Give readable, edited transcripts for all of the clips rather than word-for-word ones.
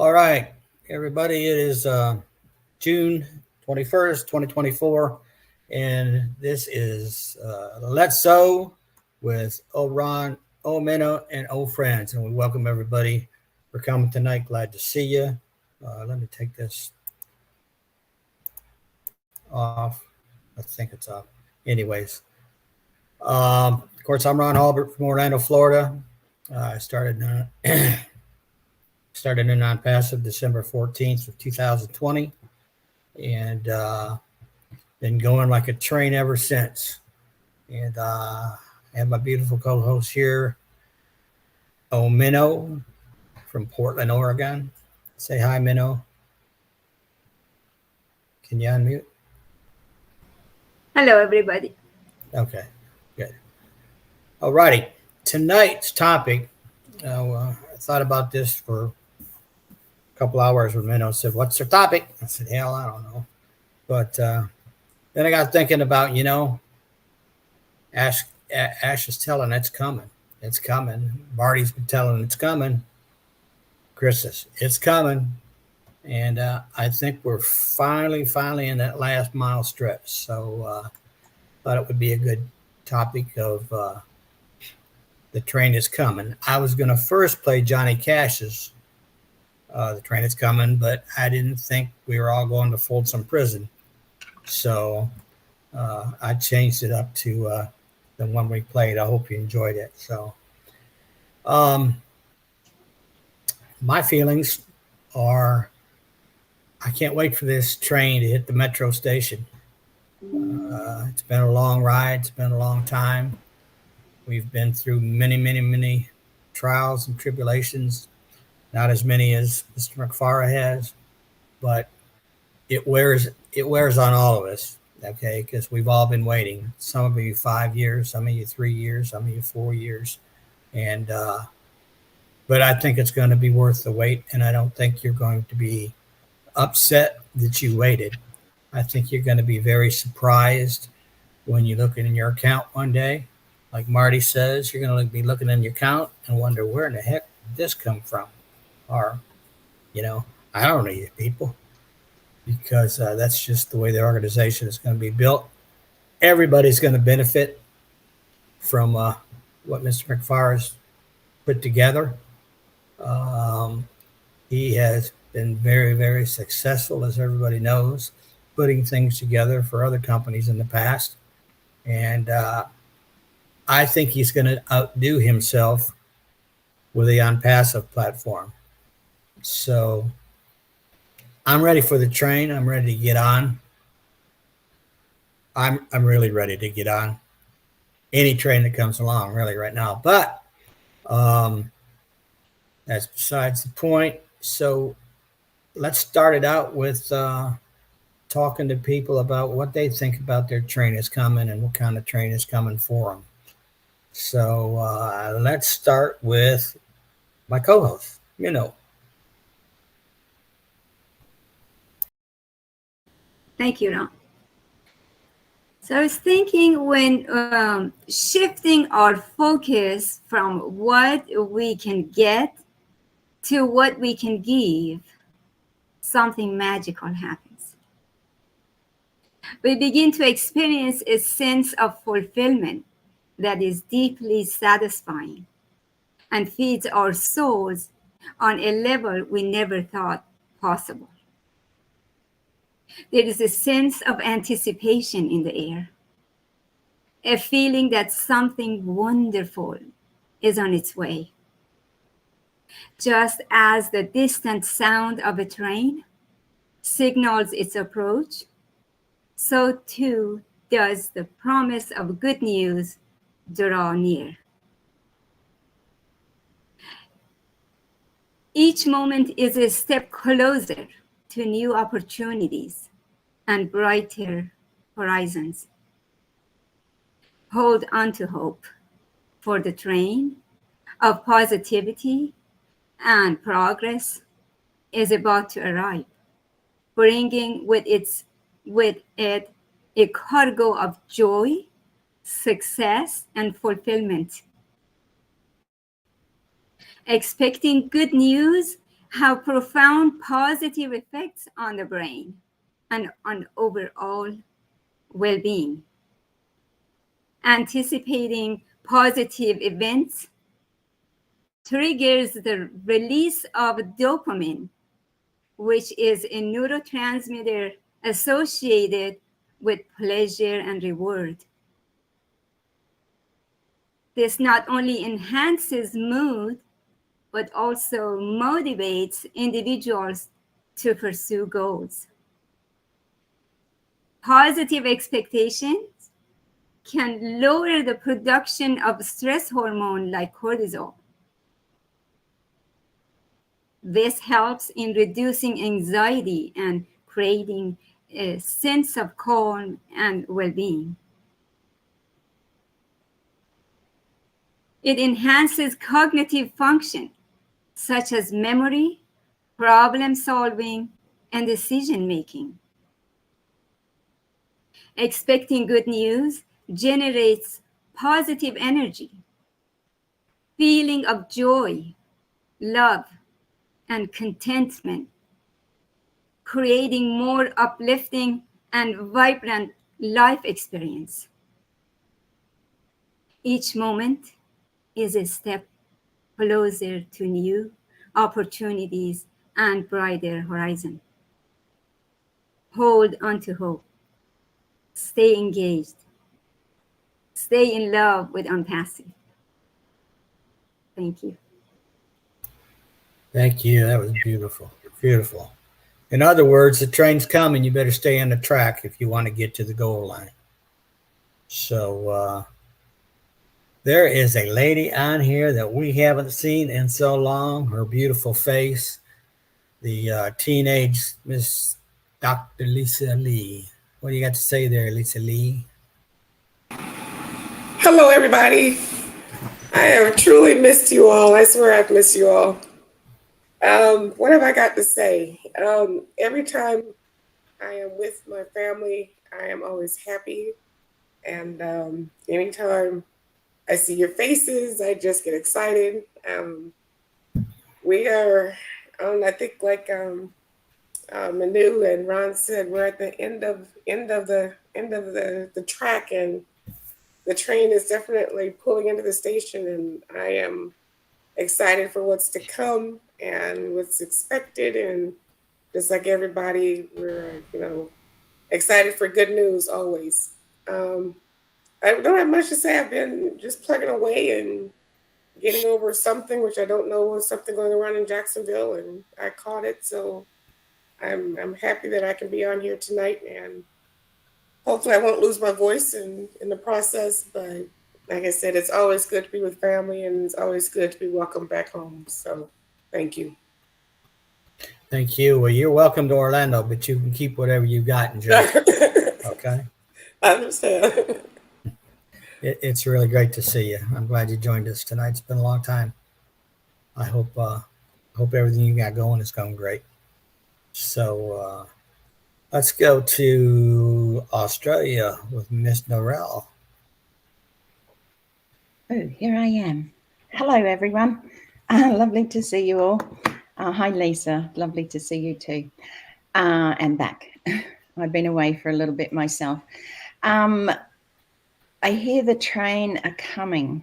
All right, everybody, it is June 21st, 2024, and this is Let's Sew with Oron, MINOO, and old friends. And we welcome everybody for coming tonight. Glad to see you. Let me take this off. I think it's off. Anyways, of course, I'm Ron Halbert from Orlando, Florida. I started in ONPASSIVE December 14th of 2020, and been going like a train ever since. And I have my beautiful co-host here, MINOO from Portland, Oregon. Say hi, MINOO. Can you unmute? Hello, everybody. Okay, good. All righty. Tonight's topic, I thought about this for a couple hours when MINOO said, "What's your topic?" I said, "Hell, I don't know." But then I got thinking about, Ash is telling it's coming. It's coming. Marty's been telling it's coming. Chris says it's coming. And I think we're finally in that last mile stretch. So thought it would be a good topic of The Train Is Coming. I was going to first play Johnny Cash's The Train Is Coming, but I didn't think we were all going to Folsom Prison. So I changed it up to the one we played. I hope you enjoyed it. So my feelings are I can't wait for this train to hit the metro station. It's been a long ride. It's been a long time. We've been through many trials and tribulations. Not as many as Mr. McFarlane has, but it wears on all of us. Okay, because we've all been waiting. Some of you 5 years, some of you 3 years, some of you 4 years, and but I think it's going to be worth the wait, and I don't think you're going to be upset that you waited. I think you're going to be very surprised when you look in your account one day. Like Marty says, you're going to be looking in your account and wonder, where in the heck did this come from? Or, I don't know you people, because that's just the way the organization is going to be built. Everybody's going to benefit from what Mr. McFarland's put together. He has been very successful, as everybody knows, putting things together for other companies in the past. And I think he's going to outdo himself with the ONPASSIVE platform. So I'm ready for the train. I'm ready to get on. I'm really ready to get on any train that comes along, really, right now. But that's besides the point. So let's start it out with talking to people about what they think about their train is coming and what kind of train is coming for them. So let's start with my co-host, Thank you, Ron. So I was thinking, when shifting our focus from what we can get to what we can give, something magical happens. We begin to experience a sense of fulfillment that is deeply satisfying and feeds our souls on a level we never thought possible. There is a sense of anticipation in the air, a feeling that something wonderful is on its way. Just as the distant sound of a train signals its approach, so too does the promise of good news draw near. Each moment is a step closer to new opportunities and brighter horizons. Hold on to hope, for the train of positivity and progress is about to arrive, bringing with it a cargo of joy, success, and fulfillment. Expecting good news have profound positive effects on the brain and on overall well-being. Anticipating positive events triggers the release of dopamine, which is a neurotransmitter associated with pleasure and reward. This not only enhances mood, but also motivates individuals to pursue goals. Positive expectations can lower the production of stress hormone like cortisol. This helps in reducing anxiety and creating a sense of calm and well-being. It enhances cognitive function, such as memory, problem solving, and decision making. Expecting good news generates positive energy, feeling of joy, love, and contentment, creating more uplifting and vibrant life experience. Each moment is a step closer to new opportunities and brighter horizon. Hold on to hope. Stay engaged. Stay in love with ONPASSIVE. Thank you. Thank you. That was beautiful. Beautiful. In other words, the train's coming. You better stay on the track if you want to get to the goal line. So there is a lady on here that we haven't seen in so long. Her beautiful face. The teenage Miss Dr. Lisa Lee. What do you got to say there, Lisa Lee? Hello, everybody. I have truly missed you all. I swear I've missed you all. What have I got to say? Every time I am with my family, I am always happy. And anytime I see your faces, I just get excited. We are, I think, like MINOO and Ron said, we're at the end of the track, and the train is definitely pulling into the station, and I am excited for what's to come and what's expected. And just like everybody, we're excited for good news always. I don't have much to say. I've been just plugging away and getting over something, which I don't know was something going around in Jacksonville, and I caught it. So I'm happy that I can be on here tonight, and hopefully I won't lose my voice in the process. But like I said, it's always good to be with family, and it's always good to be welcomed back home. So thank you. Thank you. Well, you're welcome to Orlando, but you can keep whatever you got in Georgia. Okay? I understand. It's really great to see you. I'm glad you joined us tonight. It's been a long time. I hope everything you got going is going great. So let's go to Australia with Miss Norell. Oh, here I am. Hello, everyone. Lovely to see you all. Hi, Lisa. Lovely to see you too. And back. I've been away for a little bit myself. I hear the train are coming.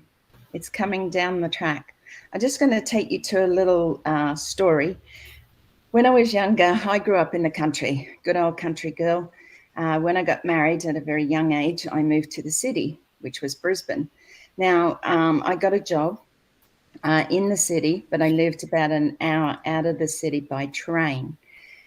It's coming down the track. I'm just going to take you to a little story. When I was younger, I grew up in the country, good old country girl. When I got married at a very young age, I moved to the city, which was Brisbane. Now, I got a job in the city, but I lived about an hour out of the city by train.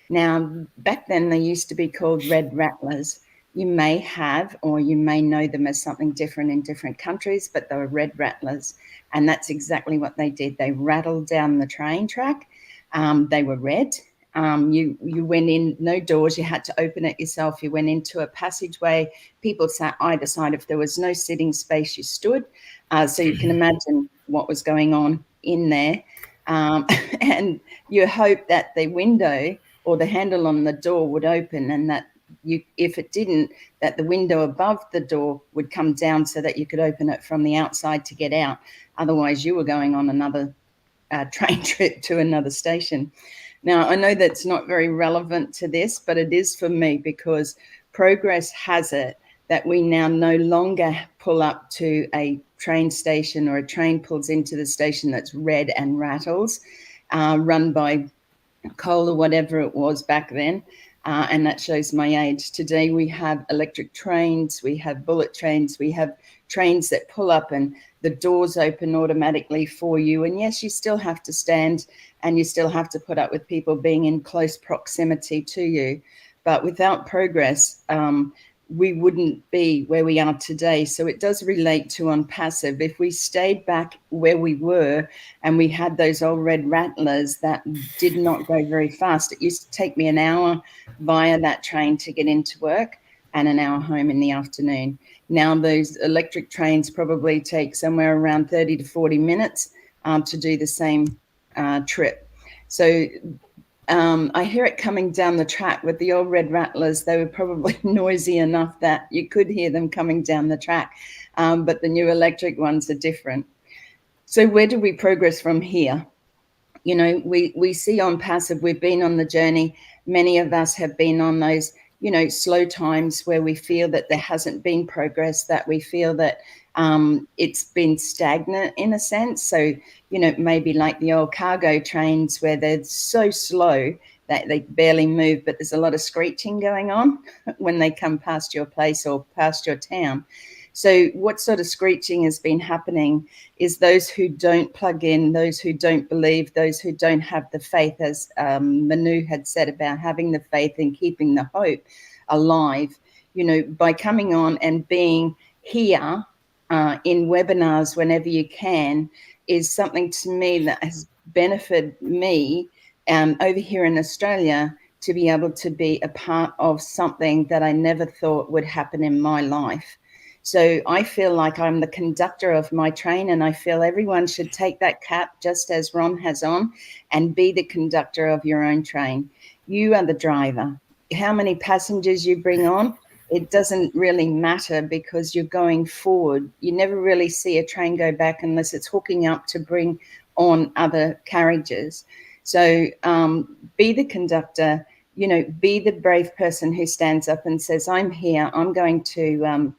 Now, back then, they used to be called red rattlers. You may have, or you may know them as something different in different countries, but they were red rattlers. And that's exactly what they did. They rattled down the train track. They were red. You went in, no doors, you had to open it yourself. You went into a passageway. People sat either side. If there was no sitting space, you stood. So you can imagine what was going on in there. And you hope that the window or the handle on the door would open, and that if it didn't, that the window above the door would come down so that you could open it from the outside to get out. Otherwise, you were going on another train trip to another station. Now, I know that's not very relevant to this, but it is for me, because progress has it that we now no longer pull up to a train station, or a train pulls into the station that's red and rattles, run by coal or whatever it was back then. And that shows my age. Today we have electric trains, we have bullet trains, we have trains that pull up and the doors open automatically for you. And yes, you still have to stand and you still have to put up with people being in close proximity to you. But without progress, we wouldn't be where we are today. So it does relate to ONPASSIVE. If we stayed back where we were and we had those old red rattlers that did not go very fast, it used to take me an hour via that train to get into work and an hour home in the afternoon. Now those electric trains probably take somewhere around 30 to 40 minutes to do the same trip. So I hear it coming down the track. With the old red rattlers, they were probably noisy enough that you could hear them coming down the track. But the new electric ones are different. So where do we progress from here? You know, we see ONPASSIVE, we've been on the journey. Many of us have been on those, you know, slow times where we feel that there hasn't been progress, that we feel that it's been stagnant in a sense. So, you know, maybe like the old cargo trains where they're so slow that they barely move, but there's a lot of screeching going on when they come past your place or past your town. So what sort of screeching has been happening is those who don't plug in, those who don't believe, those who don't have the faith, as MINOO had said about having the faith and keeping the hope alive, you know, by coming on and being here in webinars whenever you can, is something to me that has benefited me over here in Australia, to be able to be a part of something that I never thought would happen in my life. So I feel like I'm the conductor of my train, and I feel everyone should take that cap, just as Ron has on, and be the conductor of your own train. You are the driver. How many passengers you bring on, it doesn't really matter, because you're going forward. You never really see a train go back unless it's hooking up to bring on other carriages. So be the conductor, you know, be the brave person who stands up and says, I'm here, I'm going to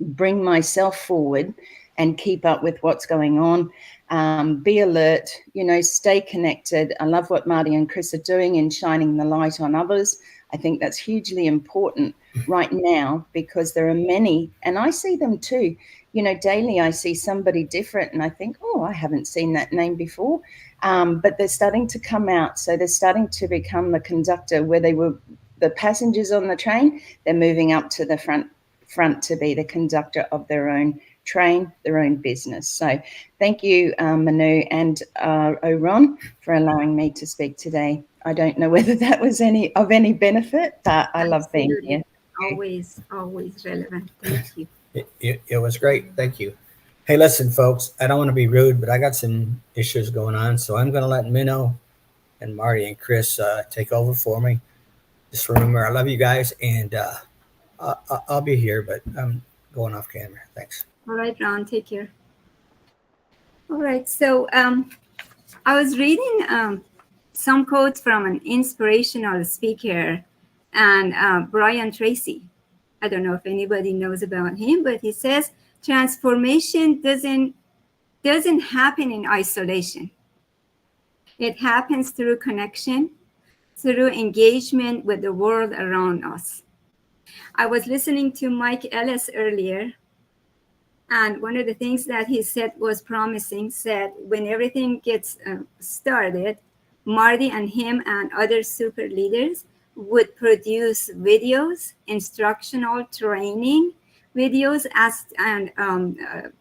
bring myself forward and keep up with what's going on. Be alert, you know, stay connected. I love what Marty and Chris are doing in shining the light on others. I think that's hugely important right now, because there are many, and I see them too, you know, daily. I see somebody different and I think, oh, I haven't seen that name before. But they're starting to come out. So they're starting to become the conductor, where they were the passengers on the train. They're moving up to the front to be the conductor of their own train, their own business. So thank you, MINOO and Ron, for allowing me to speak today. I don't know whether that was of any benefit, but I love being here. Always relevant. Thank you. It was great. Thank you. Hey, listen, folks, I don't want to be rude, but I got some issues going on. So I'm going to let MINOO and Marty and Chris take over for me. Just remember, I love you guys, and I'll be here, but I'm going off camera. Thanks. All right, Ron, take care. All right, so I was reading some quotes from an inspirational speaker, and Brian Tracy. I don't know if anybody knows about him, but he says transformation doesn't happen in isolation. It happens through connection, through engagement with the world around us. I was listening to Mike Ellis earlier, and one of the things that he said was promising. Said when everything gets started, Marty and him and other super leaders would produce videos, instructional training videos,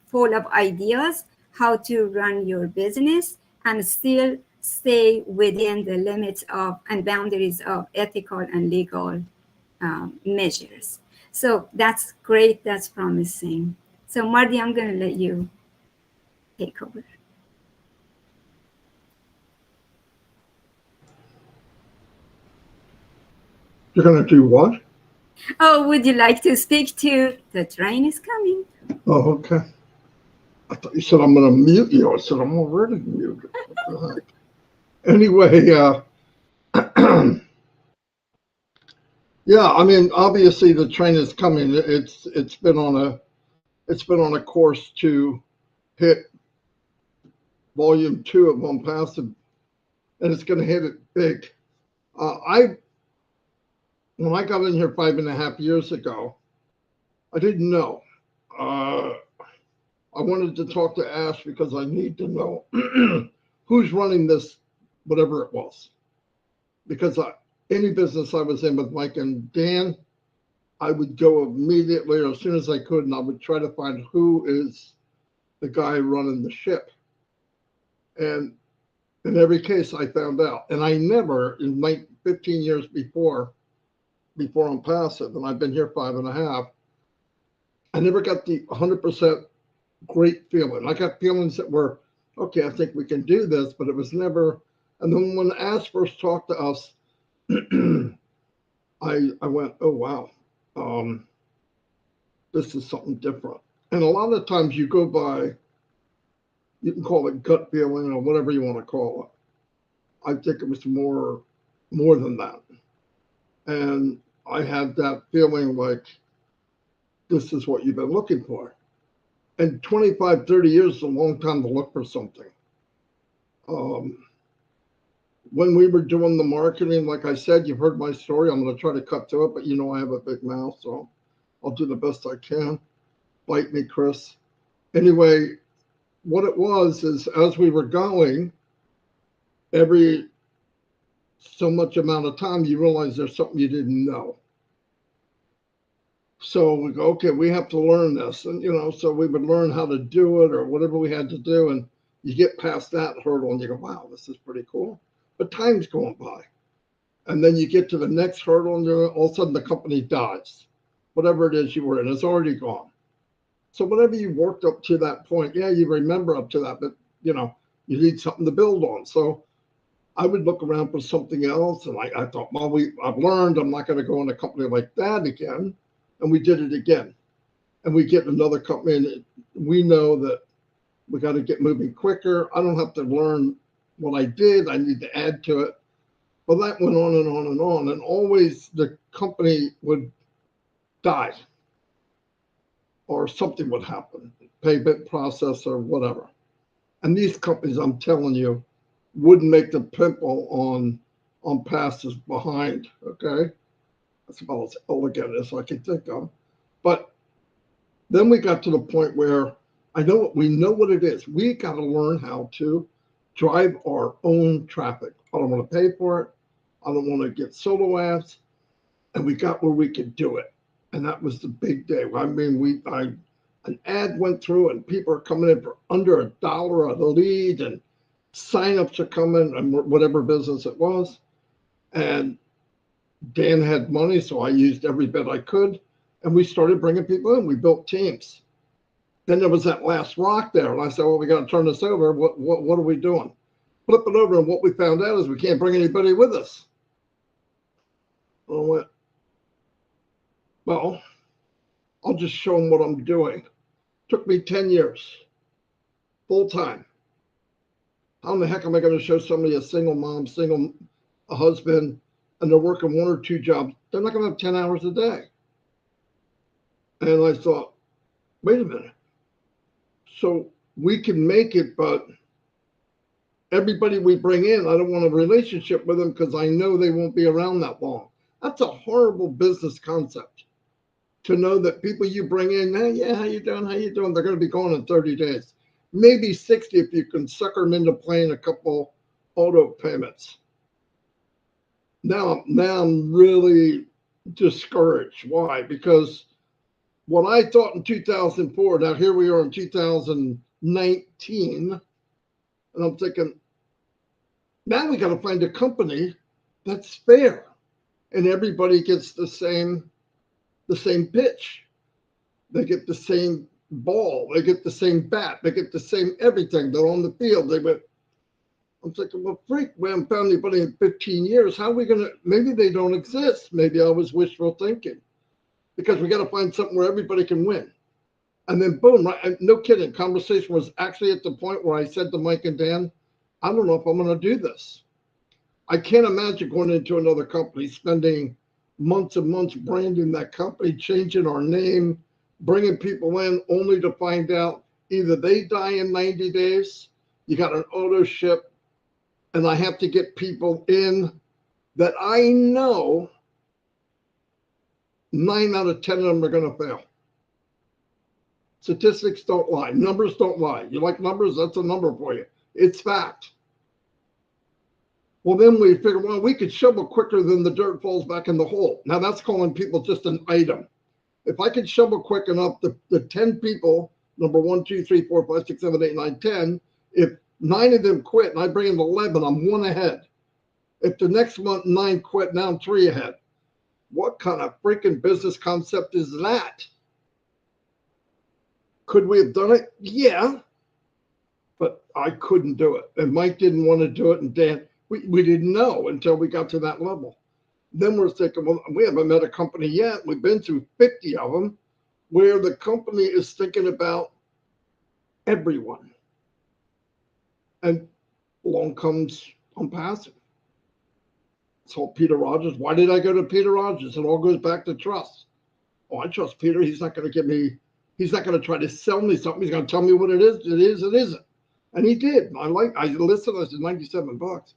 full of ideas how to run your business and still stay within the limits of and boundaries of ethical and legal measures. So that's great. That's promising. So Marty, I'm going to let you take over. You're going to do what? Oh, would you like to speak to The Train is Coming? Oh, okay. I thought you said I'm going to mute you. I said I'm already muted. What the heck? Anyway, yeah. I mean, obviously the train is coming. It's been on a course to hit volume 2 of ONPASSIVE, and it's going to hit it big. When I got in here 5.5 years ago, I didn't know. I wanted to talk to Ash because I need to know who's running this, whatever it was. Because any business I was in with Mike and Dan, I would go immediately or as soon as I could, and I would try to find who is the guy running the ship. And in every case, I found out. And I never, in my 15 years before ONPASSIVE, and I've been here 5.5, I never got the 100% great feeling. I got feelings that were, okay, I think we can do this, but it was never. And then when Ash first talked to us, I went, oh, wow, this is something different. And a lot of times you go by, you can call it gut feeling or whatever you want to call it. I think it was more than that. And I had that feeling like, this is what you've been looking for. And 25, 30 years is a long time to look for something. When we were doing the marketing, like I said, you've heard my story. I'm going to try to cut to it, but you know I have a big mouth, so I'll do the best I can. Bite me, Chris. Anyway, what it was is as we were going, every so much amount of time, you realize there's something you didn't know. So we go, okay, we have to learn this. And, so we would learn how to do it or whatever we had to do. And you get past that hurdle and you go, wow, this is pretty cool. But time's going by. And then you get to the next hurdle and all of a sudden the company dies. Whatever it is you were in, it's already gone. So whatever you worked up to that point, yeah, you remember up to that, but, you need something to build on. So I would look around for something else. And I thought, well, I've learned I'm not going to go in a company like that again. And we did it again. And we get another company and we know that we got to get moving quicker. I don't have to learn what I did. I need to add to it. Well, that went on and on and on. And always the company would die or something would happen, payment process or whatever. And these companies, I'm telling you, wouldn't make the pimple on passes behind, okay? That's about as elegant as I can think of. But then we got to the point where we know what it is. We got to learn how to drive our own traffic. I don't want to pay for it. I don't want to get solo ads. And we got where we could do it. And that was the big day. I mean, an ad went through and people are coming in for under $1 a lead and signups are coming and whatever business it was. And Dan had money, so I used every bit I could. And we started bringing people in. We built teams. Then there was that last rock there. And I said, well, we got to turn this over. What are we doing? Flip it over. And what we found out is we can't bring anybody with us. I went, well, I'll just show them what I'm doing. Took me 10 years, full time. How in the heck am I going to show somebody a single mom, a husband, and they're working 1 or 2 jobs? They're not going to have 10 hours a day. And I thought, wait a minute. So we can make it, but everybody we bring in, I don't want a relationship with them because I know they won't be around that long. That's a horrible business concept. To know that people you bring in, hey, yeah, how you doing? How you doing? They're going to be gone in 30 days. Maybe 60 if you can sucker them into playing a couple auto payments. Now I'm really discouraged. Why? Because what I thought in 2004, now here we are in 2019, and I'm thinking, now we got to find a company that's fair and everybody gets the same pitch. They get the same ball. They get the same bat. They get the same everything. They're on the field. I'm thinking, well, freak, we haven't found anybody in 15 years. How are we going to, maybe they don't exist. Maybe I was wishful thinking because we got to find something where everybody can win. And then boom, right? No kidding. Conversation was actually at the point where I said to Mike and Dan, I don't know if I'm going to do this. I can't imagine going into another company, spending months and months branding that company, changing our name, bringing people in only to find out either they die in 90 days, you got an auto ship, and I have to get people in that I know 9 out of 10 of them are going to fail. Statistics don't lie. Numbers don't lie. You like numbers? That's a number for you. It's fact. Well, then we figured, well, we could shovel quicker than the dirt falls back in the hole. Now that's calling people just an item. If I could shovel quick enough, the 10 people, number 1, 2, 3, 4, 5, 6, 7, 8, 9, 10, if 9 of them quit and I bring in 11, I'm 1 ahead. If the next month 9 quit, now I'm 3 ahead. What kind of freaking business concept is that? Could we have done it? Yeah, but I couldn't do it. And Mike didn't want to do it. And Dan, we didn't know until we got to that level. Then we're thinking, well, we haven't met a company yet. We've been through 50 of them where the company is thinking about everyone. And along comes ONPASSIVE. So Peter Rogers, why did I go to Peter Rogers? It all goes back to trust. Oh, I trust Peter. He's not going to he's not going to try to sell me something. He's going to tell me what it is. It is, it isn't. And he did. I listened, I said $97.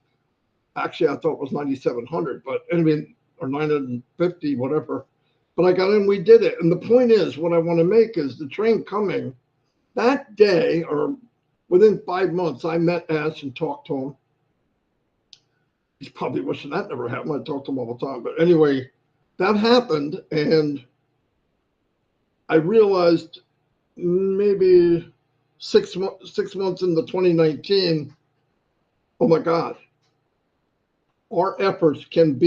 Actually, I thought it was 9,700, but anyway, or 950, whatever. But I got in, we did it. And the point is, what I want to make is the train coming that day, or within 5 months, I met Ash and talked to him. He's probably wishing that never happened. I talk to him all the time. But anyway, that happened. And I realized maybe 6 months into 2019, oh my God, our efforts can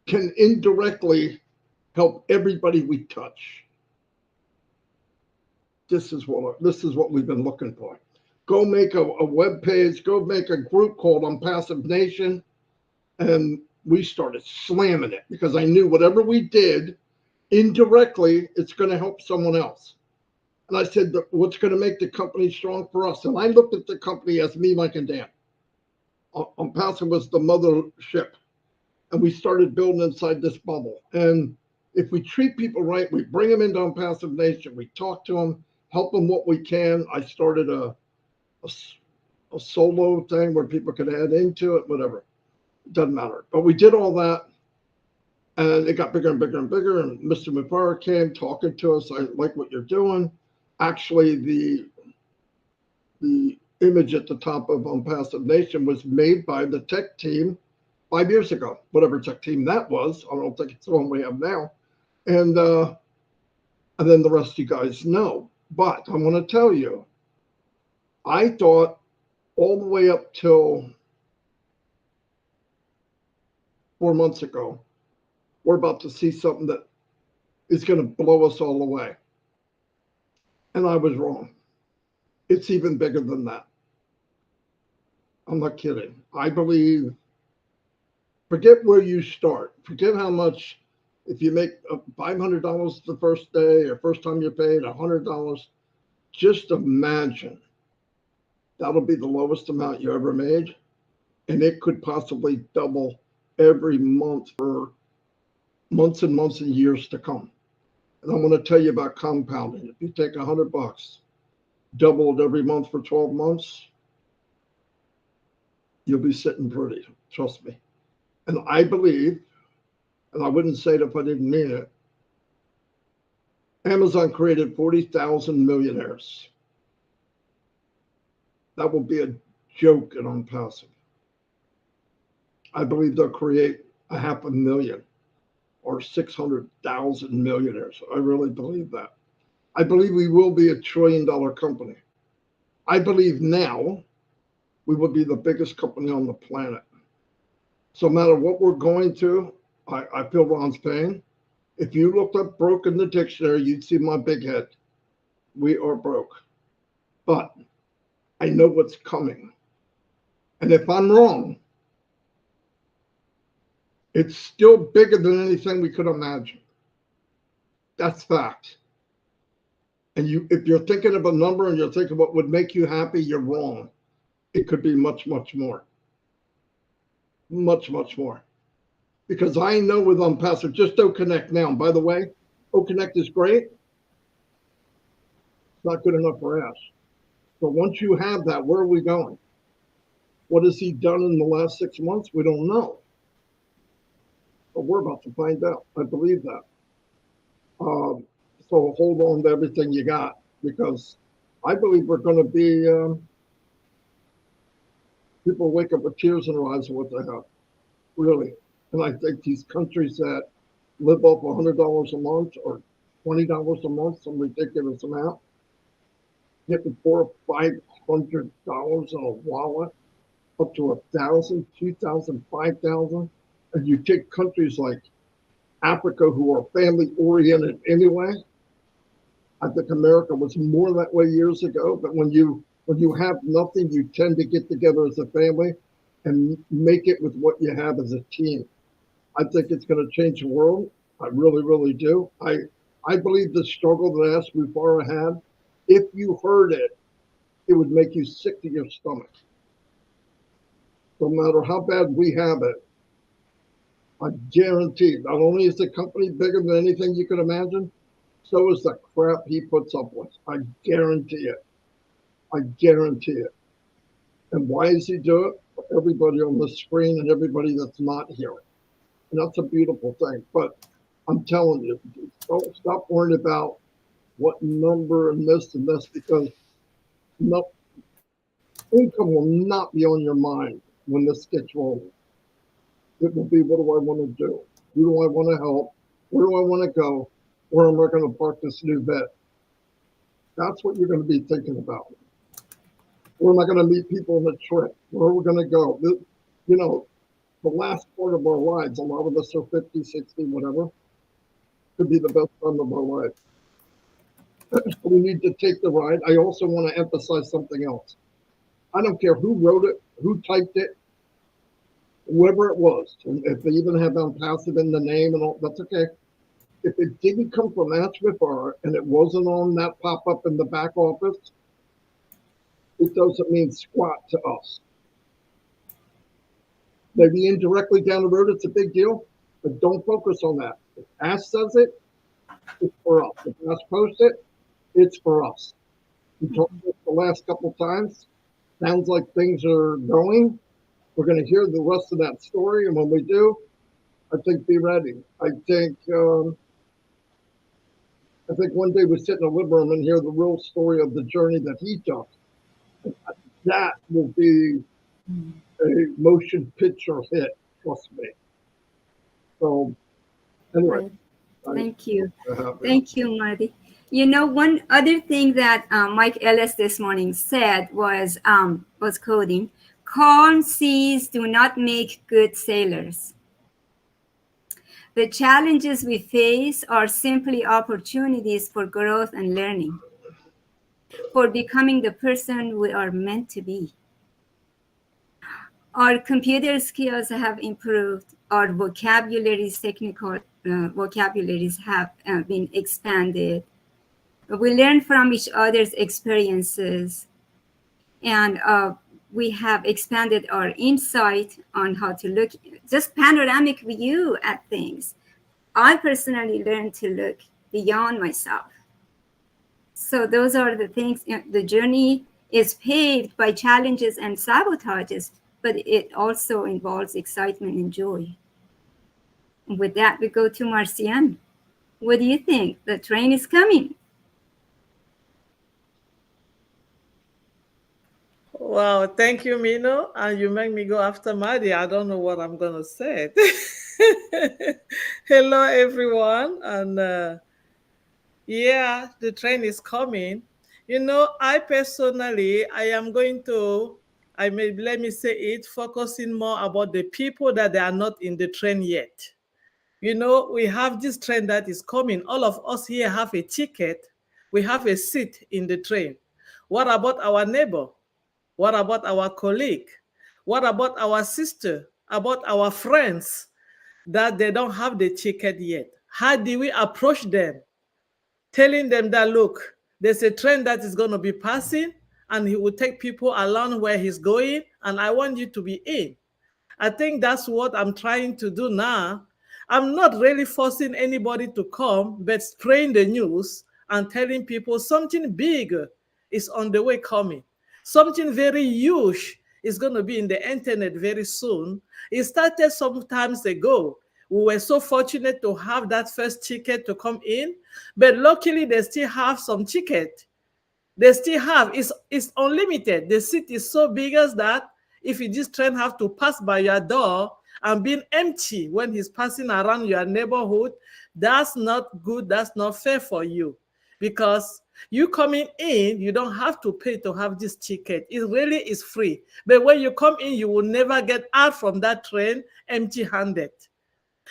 indirectly help everybody we touch. This is what we've been looking for. Go make a web page, go make a group called ONPASSIVE Nation. And we started slamming it because I knew whatever we did, indirectly, it's going to help someone else. And I said, what's going to make the company strong for us? And I looked at the company as me, Mike, and Dan. ONPASSIVE was the mothership. And we started building inside this bubble. And if we treat people right, we bring them into ONPASSIVE Nation, we talk to them, help them what we can. I started a solo thing where people could add into it, whatever. It doesn't matter. But we did all that. And it got bigger and bigger and bigger. And Mr. McFarland came talking to us. I like what you're doing. Actually, the image at the top of ONPASSIVE Nation was made by the tech team 5 years ago, whatever tech team that was. I don't think it's the one we have now. And then the rest of you guys know. But I want to tell you, I thought all the way up till 4 months ago, we're about to see something that is going to blow us all away. And I was wrong. It's even bigger than that. I'm not kidding. I believe, forget where you start. Forget how much, if you make $500 the first day or first time you paid $100, just imagine that'll be the lowest amount you ever made. And it could possibly double every month for months and months and years to come. And I'm going to tell you about compounding. If you take $100, double it every month for 12 months, you'll be sitting pretty. Trust me. And I believe, and I wouldn't say it if I didn't mean it, Amazon created 40,000 millionaires. That will be a joke in ONPASSIVE. I believe they'll create 500,000 or 600,000 millionaires. I really believe that. I believe we will be $1 trillion company. I believe now we will be the biggest company on the planet. So no matter what we're going through, I feel Ron's pain. If you looked up broke in the dictionary, you'd see my big head. We are broke. But I know what's coming. And if I'm wrong, it's still bigger than anything we could imagine. That's fact. And if you're thinking of a number and you're thinking what would make you happy, you're wrong. It could be much, much more. Much, much more. Because I know with ONPASSIVE, just OConnect now. And by the way, OConnect is great. It's not good enough for us. But once you have that, where are we going? What has he done in the last 6 months? We don't know. But we're about to find out. I believe that. So hold on to everything you got, because I believe we're going to be, people wake up with tears in their eyes of what they have, really. And I think these countries that live off $100 a month or $20 a month, some ridiculous amount, getting $400 or $500 in a wallet, up to 1,000, 2,000, 5,000. And you take countries like Africa, who are family oriented anyway. I think America was more that way years ago, but when you have nothing, you tend to get together as a family and make it with what you have as a team. I think it's going to change the world. I really, really do. I believe the struggle that Ask Mufara had, if you heard it, it would make you sick to your stomach. No matter how bad we have it, I guarantee, not only is the company bigger than anything you could imagine, so is the crap he puts up with. I guarantee it. I guarantee it. And why does he do it? For everybody on the screen and everybody that's not here. And that's a beautiful thing. But I'm telling you, don't stop worrying about what number and this, because income will not be on your mind when this gets rolling. It will be, what do I want to do? Who do I want to help? Where do I want to go? Where am I going to park this new vet? That's what you're going to be thinking about. Where am I going to meet people on the trip? Where are we going to go? You know, the last part of our lives, a lot of us are 50, 60, whatever, could be the best time of our life. We need to take the ride. I also want to emphasize something else. I don't care who wrote it, who typed it, whoever it was. And if they even have ONPASSIVE in the name and all, that's okay. If it didn't come from Ask Mufara and it wasn't on that pop-up in the back office, it doesn't mean squat to us. Maybe indirectly down the road, it's a big deal, but don't focus on that. If Ask says it, it's for us. If Ask posts it, it's for us. We talked about the last couple of times. Sounds like things are going. We're going to hear the rest of that story, and when we do, I think be ready. I think one day we sit in a living room and hear the real story of the journey that he took. That will be a motion picture hit, trust me. So, anyway. Thank you. Thank you, Marty. You know, one other thing that Mike Ellis this morning said was quoting, "Calm seas do not make good sailors. The challenges we face are simply opportunities for growth and learning, for becoming the person we are meant to be. Our computer skills have improved. Our technical vocabularies have been expanded. We learn from each other's experiences, and we have expanded our insight on how to look, just panoramic view at things. I personally learned to look beyond myself. So those are the things. The journey is paved by challenges and sabotages, but it also involves excitement and joy." And with that, we go to Marcian. What do you think? The train is coming. Wow, thank you, MINOO. And you make me go after Maddie. I don't know what I'm going to say. Hello, everyone. And yeah, the train is coming. You know, I personally, I am going to, let me say it, focusing more about the people that they are not in the train yet. You know, we have this train that is coming. All of us here have a ticket. We have a seat in the train. What about our neighbor? What about our colleague? What about our sister? About our friends that they don't have the ticket yet? How do we approach them? Telling them that, look, There's a train that is going to be passing, and he will take people along where he's going, and I want you to be in. I think that's what I'm trying to do now. I'm not really forcing anybody to come, but spreading the news and telling people something big is on the way coming. Something very huge is going to be in the internet very soon. It started some times ago. We were so fortunate to have that first ticket to come in, but luckily they still have some ticket. They still have, it's unlimited. The seat is so big as that if you just train have to pass by your door and being empty when he's passing around your neighborhood, that's not good. That's not fair for you, because you coming in, you don't have to pay to have this ticket. It really is free. But when you come in, you will never get out from that train empty-handed.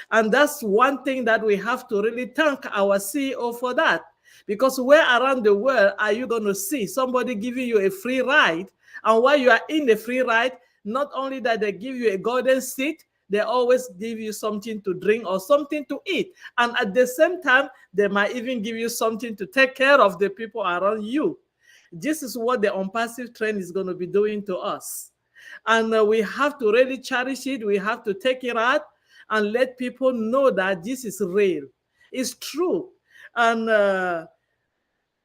And that's one thing that we have to really thank our CEO for that. Because where around the world are you going to see somebody giving you a free ride? And while you are in the free ride, not only that they give you a golden seat, they always give you something to drink or something to eat. And at the same time, they might even give you something to take care of the people around you. This is what the ONPASSIVE train is going to be doing to us. And we have to really cherish it. We have to take it out and let people know that this is real. It's true. And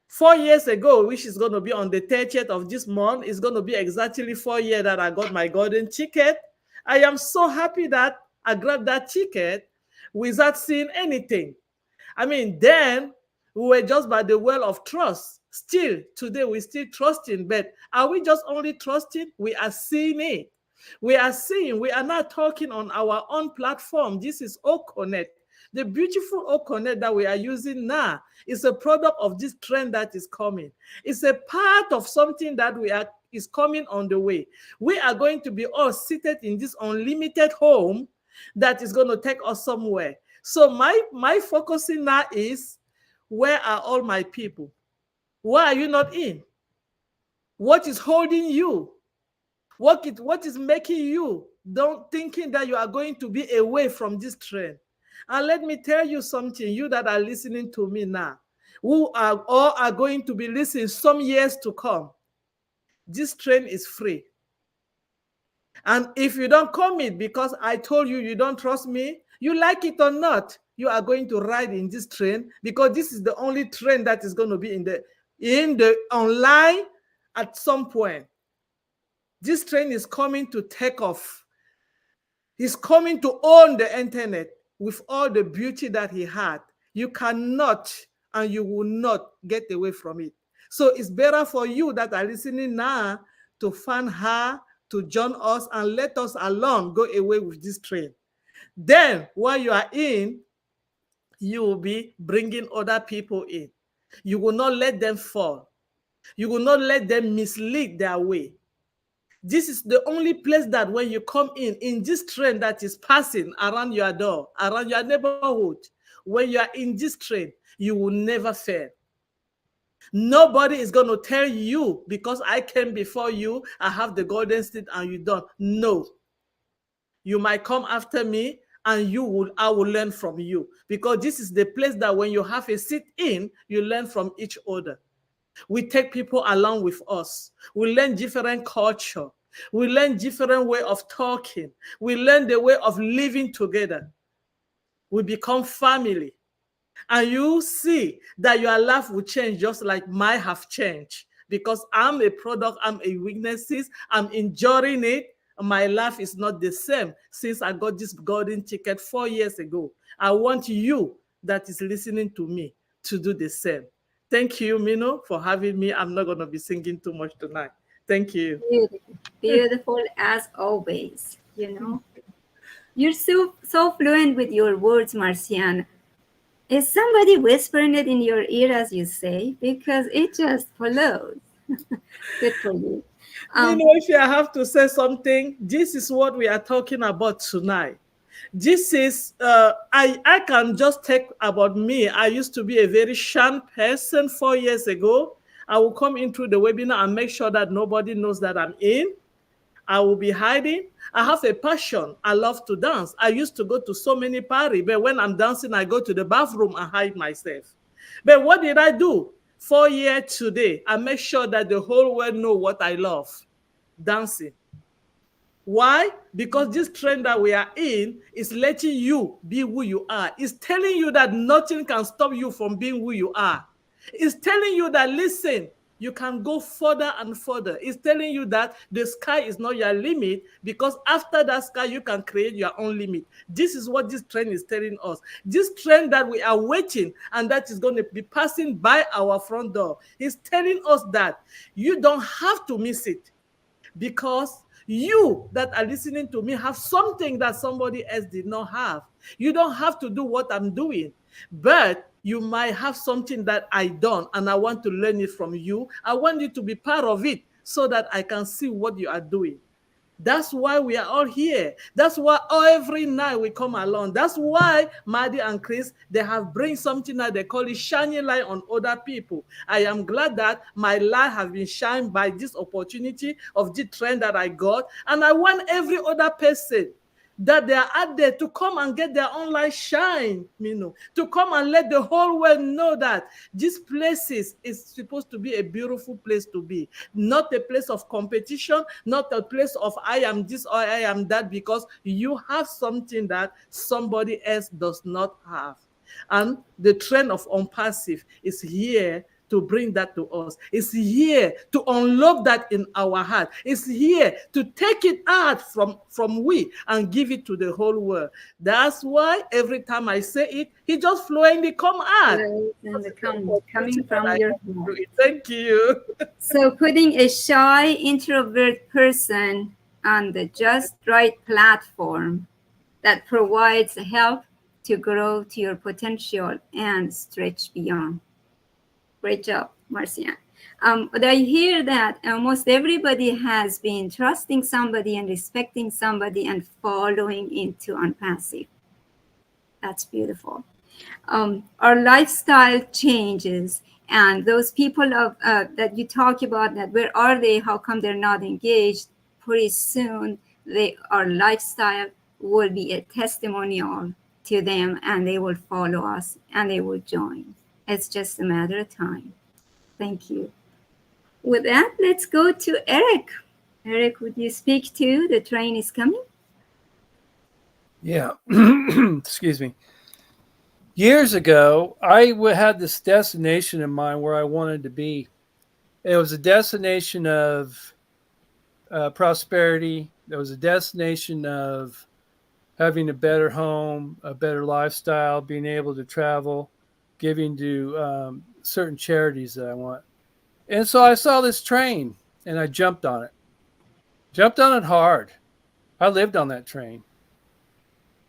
4 years ago, which is going to be on the 30th of this month, is going to be exactly 4 years that I got my golden ticket. I am so happy that I grabbed that ticket without seeing anything. I mean, then we were just by the well of trust. Still, today we're still trusting, but are we just only trusting? We are seeing it. We are seeing, we are not talking on our own platform. This is OConnect. The beautiful OConnect that we are using now is a product of this trend that is coming. It's a part of something that is coming on the way. We are going to be all seated in this unlimited home that is going to take us somewhere. So my focusing now is, where are all my people? Why are you not in? What is holding you? What is making you don't thinking that you are going to be away from this trend? And let me tell you something, you that are listening to me now, who are all are going to be listening some years to come. This train is free. And if you don't come in because I told you you don't trust me, you like it or not, you are going to ride in this train, because this is the only train that is going to be in the online at some point. This train is coming to take off. He's coming to own the internet with all the beauty that he had. You cannot and you will not get away from it. So it's better for you that are listening now to find her, to join us, and let us alone go away with this train. Then while you are in, you will be bringing other people in. You will not let them fall. You will not let them mislead their way. This is the only place that when you come in this train that is passing around your door, around your neighborhood, when you are in this train, you will never fail. Nobody is going to tell you, because I came before you, I have the golden seat and you don't. No. You might come after me and I will learn from you, because this is the place that when you have a seat in, you learn from each other. We take people along with us. We learn different culture. We learn different way of talking. We learn the way of living together. We become family. And you see that your life will change just like mine have changed. Because I'm a product, I'm a witnesses, I'm enjoying it. My life is not the same since I got this golden ticket 4 years ago. I want you that is listening to me to do the same. Thank you, MINOO, for having me. I'm not going to be singing too much tonight. Thank you. Beautiful, beautiful as always. You're so fluent with your words, Marcian. Is somebody whispering it in your ear as you say? Because it just flows. Good for you. If I have to say something, this is what we are talking about tonight. This is, I can just take about me. I used to be a very shy person 4 years ago. I will come into the webinar and make sure that nobody knows that I'm in. I will be hiding. I have a passion. I love to dance. I used to go to so many parties, but when I'm dancing, I go to the bathroom and hide myself. But what did I do? 4 years today, I make sure that the whole world know what I love, dancing. Why? Because this trend that we are in is letting you be who you are. It's telling you that nothing can stop you from being who you are. It's telling you that, listen, you can go further and further. It's telling you that the sky is not your limit, because after that sky, you can create your own limit. This is what this trend is telling us. This trend that we are waiting and that is going to be passing by our front door is telling us that you don't have to miss it, because you that are listening to me have something that somebody else did not have. You don't have to do what I'm doing, but you might have something that I don't, and I want to learn it from you. I want you to be part of it so that I can see what you are doing. That's why we are all here. That's why every night we come along. That's why Marty and Chris, they have bring something that they call it shining light on other people. I am glad that my light has been shined by this opportunity of the trend that I got. And I want every other person that they are out there to come and get their own light shine, to come and let the whole world know that this place is supposed to be a beautiful place to be, not a place of competition, not a place of I am this or I am that, because you have something that somebody else does not have. And the trend of ONPASSIVE is here to bring that to us. It's here to unlock that in our heart. It's here to take it out from we and give it to the whole world. That's why every time I say it, it just fluently come out. Coming from your heart. Thank you. So putting a shy introvert person on the just right platform that provides help to grow to your potential and stretch beyond. Great job, Marcia. But I hear that almost everybody has been trusting somebody and respecting somebody and following into ONPASSIVE. That's beautiful. Our lifestyle changes, and those people that you talk about, that where are they? How come they're not engaged? Pretty soon, our lifestyle will be a testimonial to them, and they will follow us and they will join. It's just a matter of time. Thank you. With that, let's go to Eric. Eric, would you speak to The Train is Coming? Yeah. Excuse me. Years ago, I had this destination in mind where I wanted to be. It was a destination of prosperity. It was a destination of having a better home, a better lifestyle, being able to travel, giving to certain charities that I want. And so I saw this train and I jumped on it. Jumped on it hard. I lived on that train.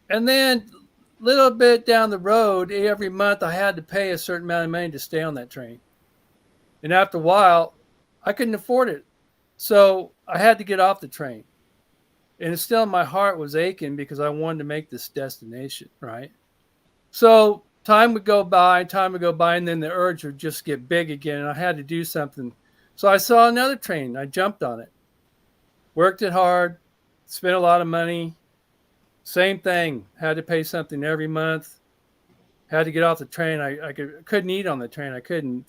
And then a little bit down the road, every month I had to pay a certain amount of money to stay on that train. And after a while, I couldn't afford it. So I had to get off the train. And still my heart was aching because I wanted to make this destination, right? So time would go by, and then the urge would just get big again, and I had to do something. So I saw another train. I jumped on it. Worked it hard, spent a lot of money. Same thing. Had to pay something every month. Had to get off the train. I couldn't eat on the train. I couldn't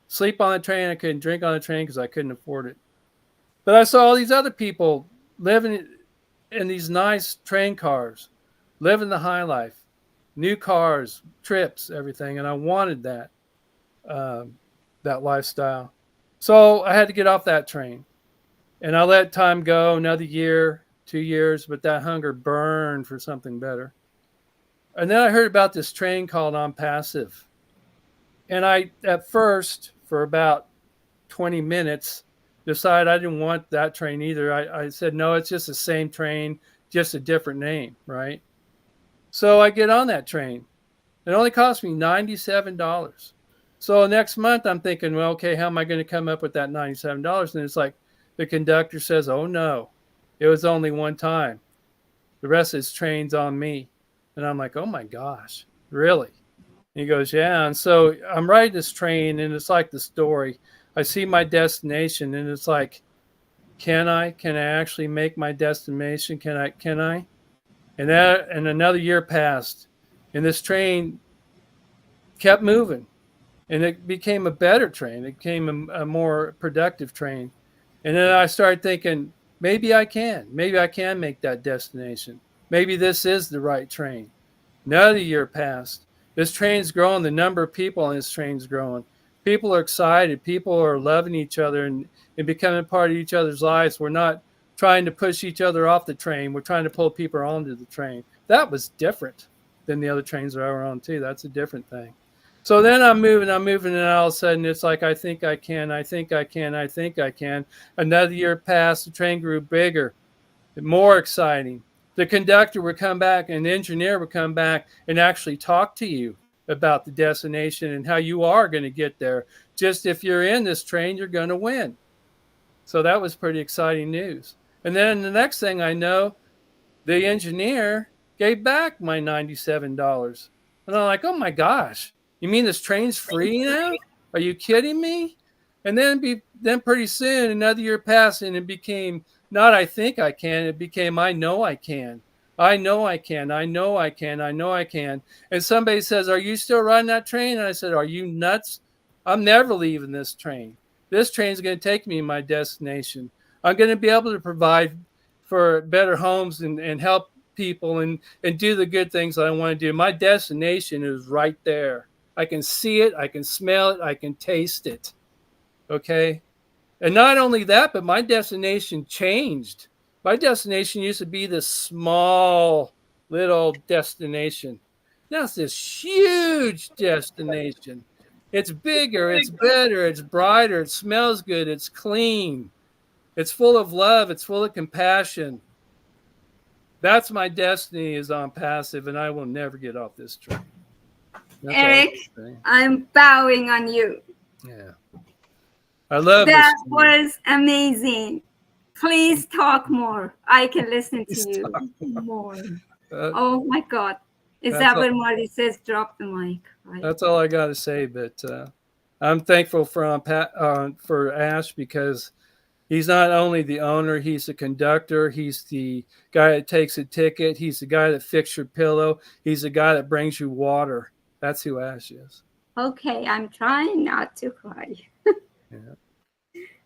sleep on the train. I couldn't drink on the train because I couldn't afford it. But I saw all these other people living in these nice train cars, living the high life. New cars, trips, everything, and I wanted that lifestyle. So I had to get off that train, and I let time go, another year, 2 years, but that hunger burned for something better. And then I heard about this train called ONPASSIVE, and I, at first, for about 20 minutes, decided I didn't want that train either. I said, no, it's just the same train, just a different name, right? So I get on that train. It only cost me $97. So next month I'm thinking, well, okay, how am I going to come up with that $97? And it's like the conductor says, oh no, it was only one time. The rest of this train's on me. And I'm like, oh my gosh, really? And he goes, yeah. And so I'm riding this train, and it's like the story. I see my destination, and it's like, can I actually make my destination? Can I? And another year passed, and this train kept moving. and it became a better train. It became a more productive train. And then I started thinking, maybe I can make that destination. Maybe this is the right train. Another year passed. This train's growing. The number of people on this train's growing. People are excited. People are loving each other and becoming part of each other's lives. We're not trying to push each other off the train. We're trying to pull people onto the train. That was different than the other trains that I were on too. That's a different thing. So then I'm moving, and all of a sudden it's like, I think I can. Another year passed, the train grew bigger, more exciting. The conductor would come back and the engineer would come back and actually talk to you about the destination and how you are going to get there. Just if you're in this train, you're going to win. So that was pretty exciting news. And then the next thing I know, the engineer gave back my $97. And I'm like, oh my gosh, you mean this train's free now? Are you kidding me? And then pretty soon another year passed and it became not I think I can, it became I know I can. I know I can. And somebody says, are you still riding that train? And I said, are you nuts? I'm never leaving this train. This train's going to take me to my destination. I'm going to be able to provide for better homes and help people and do the good things that I want to do. My destination is right there. I can see it. I can smell it. I can taste it. Okay. And not only that, but my destination changed. My destination used to be this small little destination. Now it's this huge destination. It's bigger, it's better, it's brighter, it smells good, it's clean. It's full of love, it's full of compassion. That's my destiny, is ONPASSIVE, and I will never get off this train. That's Eric, I'm bowing on you. Yeah. I love that this. Was amazing. Please talk more. I can listen to you more. Oh my God. Is that what Marty says? Drop the mic. Right? That's all I got to say. But I'm thankful for Ash, because he's not only the owner, he's the conductor. He's the guy that takes a ticket. He's the guy that fixes your pillow. He's the guy that brings you water. That's who Ash is. Okay, I'm trying not to cry. Yeah.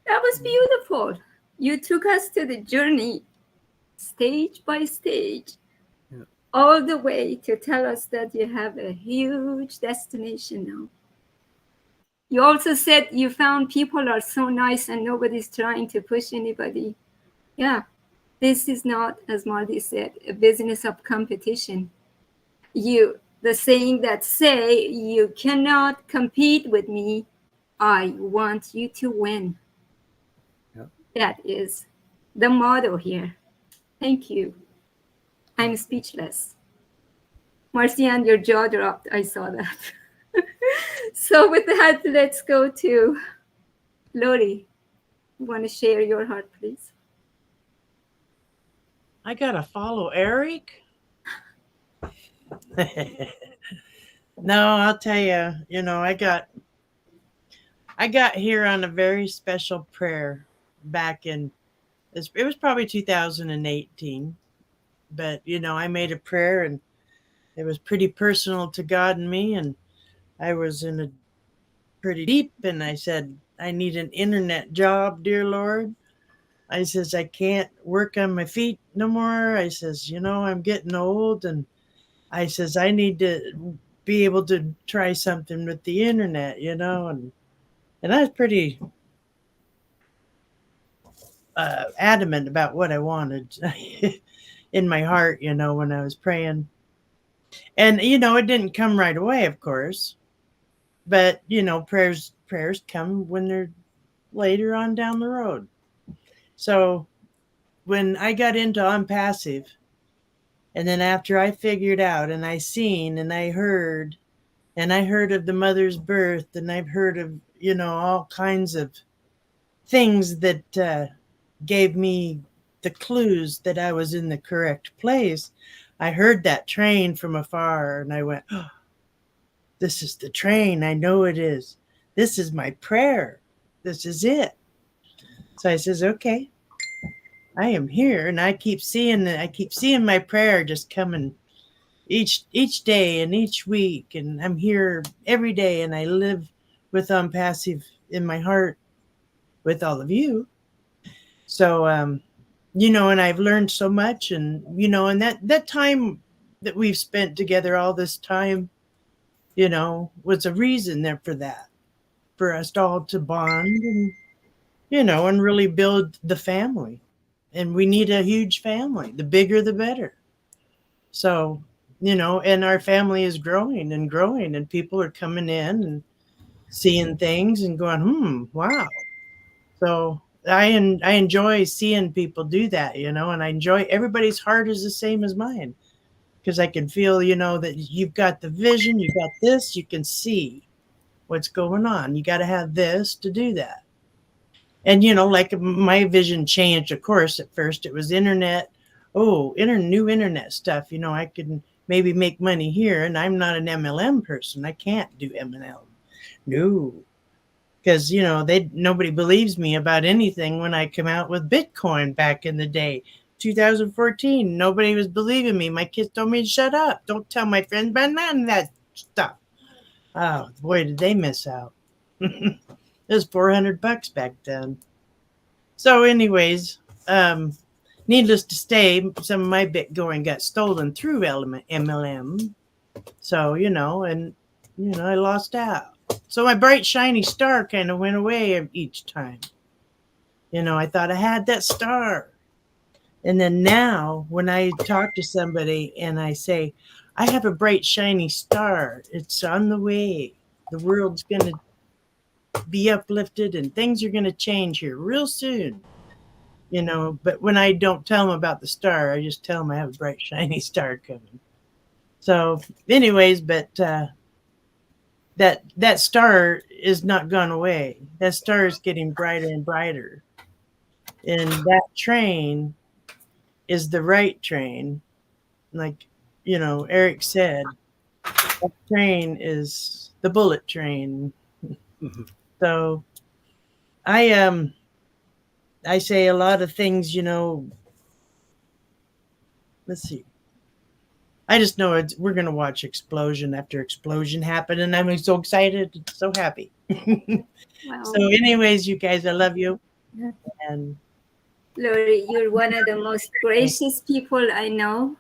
That was beautiful. You took us to the journey, stage by stage, all the way to tell us that you have a huge destination now. You also said you found people are so nice and nobody's trying to push anybody. Yeah, this is not, as Marty said, a business of competition. The saying that say, you cannot compete with me, I want you to win. Yep. That is the motto here. Thank you. I'm speechless. Marcian, your jaw dropped. I saw that. So with that, let's go to Lori. You want to share your heart, please? I got to follow Eric. No, I'll tell you, I got here on a very special prayer back in, it was probably 2018, but I made a prayer and it was pretty personal to God and me, and I was in a pretty deep, and I said, I need an internet job, dear Lord. I says, I can't work on my feet no more. I says, I'm getting old, and I says, I need to be able to try something with the internet, and I was pretty adamant about what I wanted in my heart, when I was praying. And, it didn't come right away, of course, but, prayers come when they're later on down the road. So when I got into ONPASSIVE, and then after I figured out and I seen and I heard of the mother's birth, and I've heard of, all kinds of things that gave me the clues that I was in the correct place. I heard that train from afar and I went, oh, this is the train. I know it is. This is my prayer. This is it. So I says, okay, I am here. And I keep seeing my prayer just coming each day and each week. And I'm here every day and I live with ONPASSIVE in my heart with all of you. So, and I've learned so much, and, and that time that we've spent together all this time, was a reason there for that, for us all to bond and, and really build the family. And we need a huge family. The bigger, the better. So, and our family is growing and growing, and people are coming in and seeing things and going, wow. So I enjoy seeing people do that, and I enjoy everybody's heart is the same as mine, because I can feel, that you've got the vision, you got this, you can see what's going on. You got to have this to do that. And, like my vision changed, of course. At first it was internet. New internet stuff. I could maybe make money here, and I'm not an MLM person. I can't do MLM. No. Because, nobody believes me about anything when I come out with Bitcoin back in the day. 2014, nobody was believing me. My kids told me to shut up. Don't tell my friends about none of that stuff. Oh, boy, did they miss out. It was $400 back then. So anyways, needless to say, some of my Bitcoin got stolen through MLM. So, I lost out. So my bright, shiny star kind of went away each time. I thought I had that star. And then now when I talk to somebody and I say, I have a bright, shiny star, it's on the way. The world's going to be uplifted and things are going to change here real soon. But when I don't tell them about the star, I just tell them I have a bright, shiny star coming. So anyways, but that star is not gone away. That star is getting brighter and brighter. And that train is the right train. Like, Eric said, that train is the bullet train. Mhm. So I say a lot of things, let's see. I just know we're going to watch explosion after explosion happen, and I'm so excited, so happy. Wow. So anyways, you guys, I love you. And Lori, you're one of the most gracious people I know.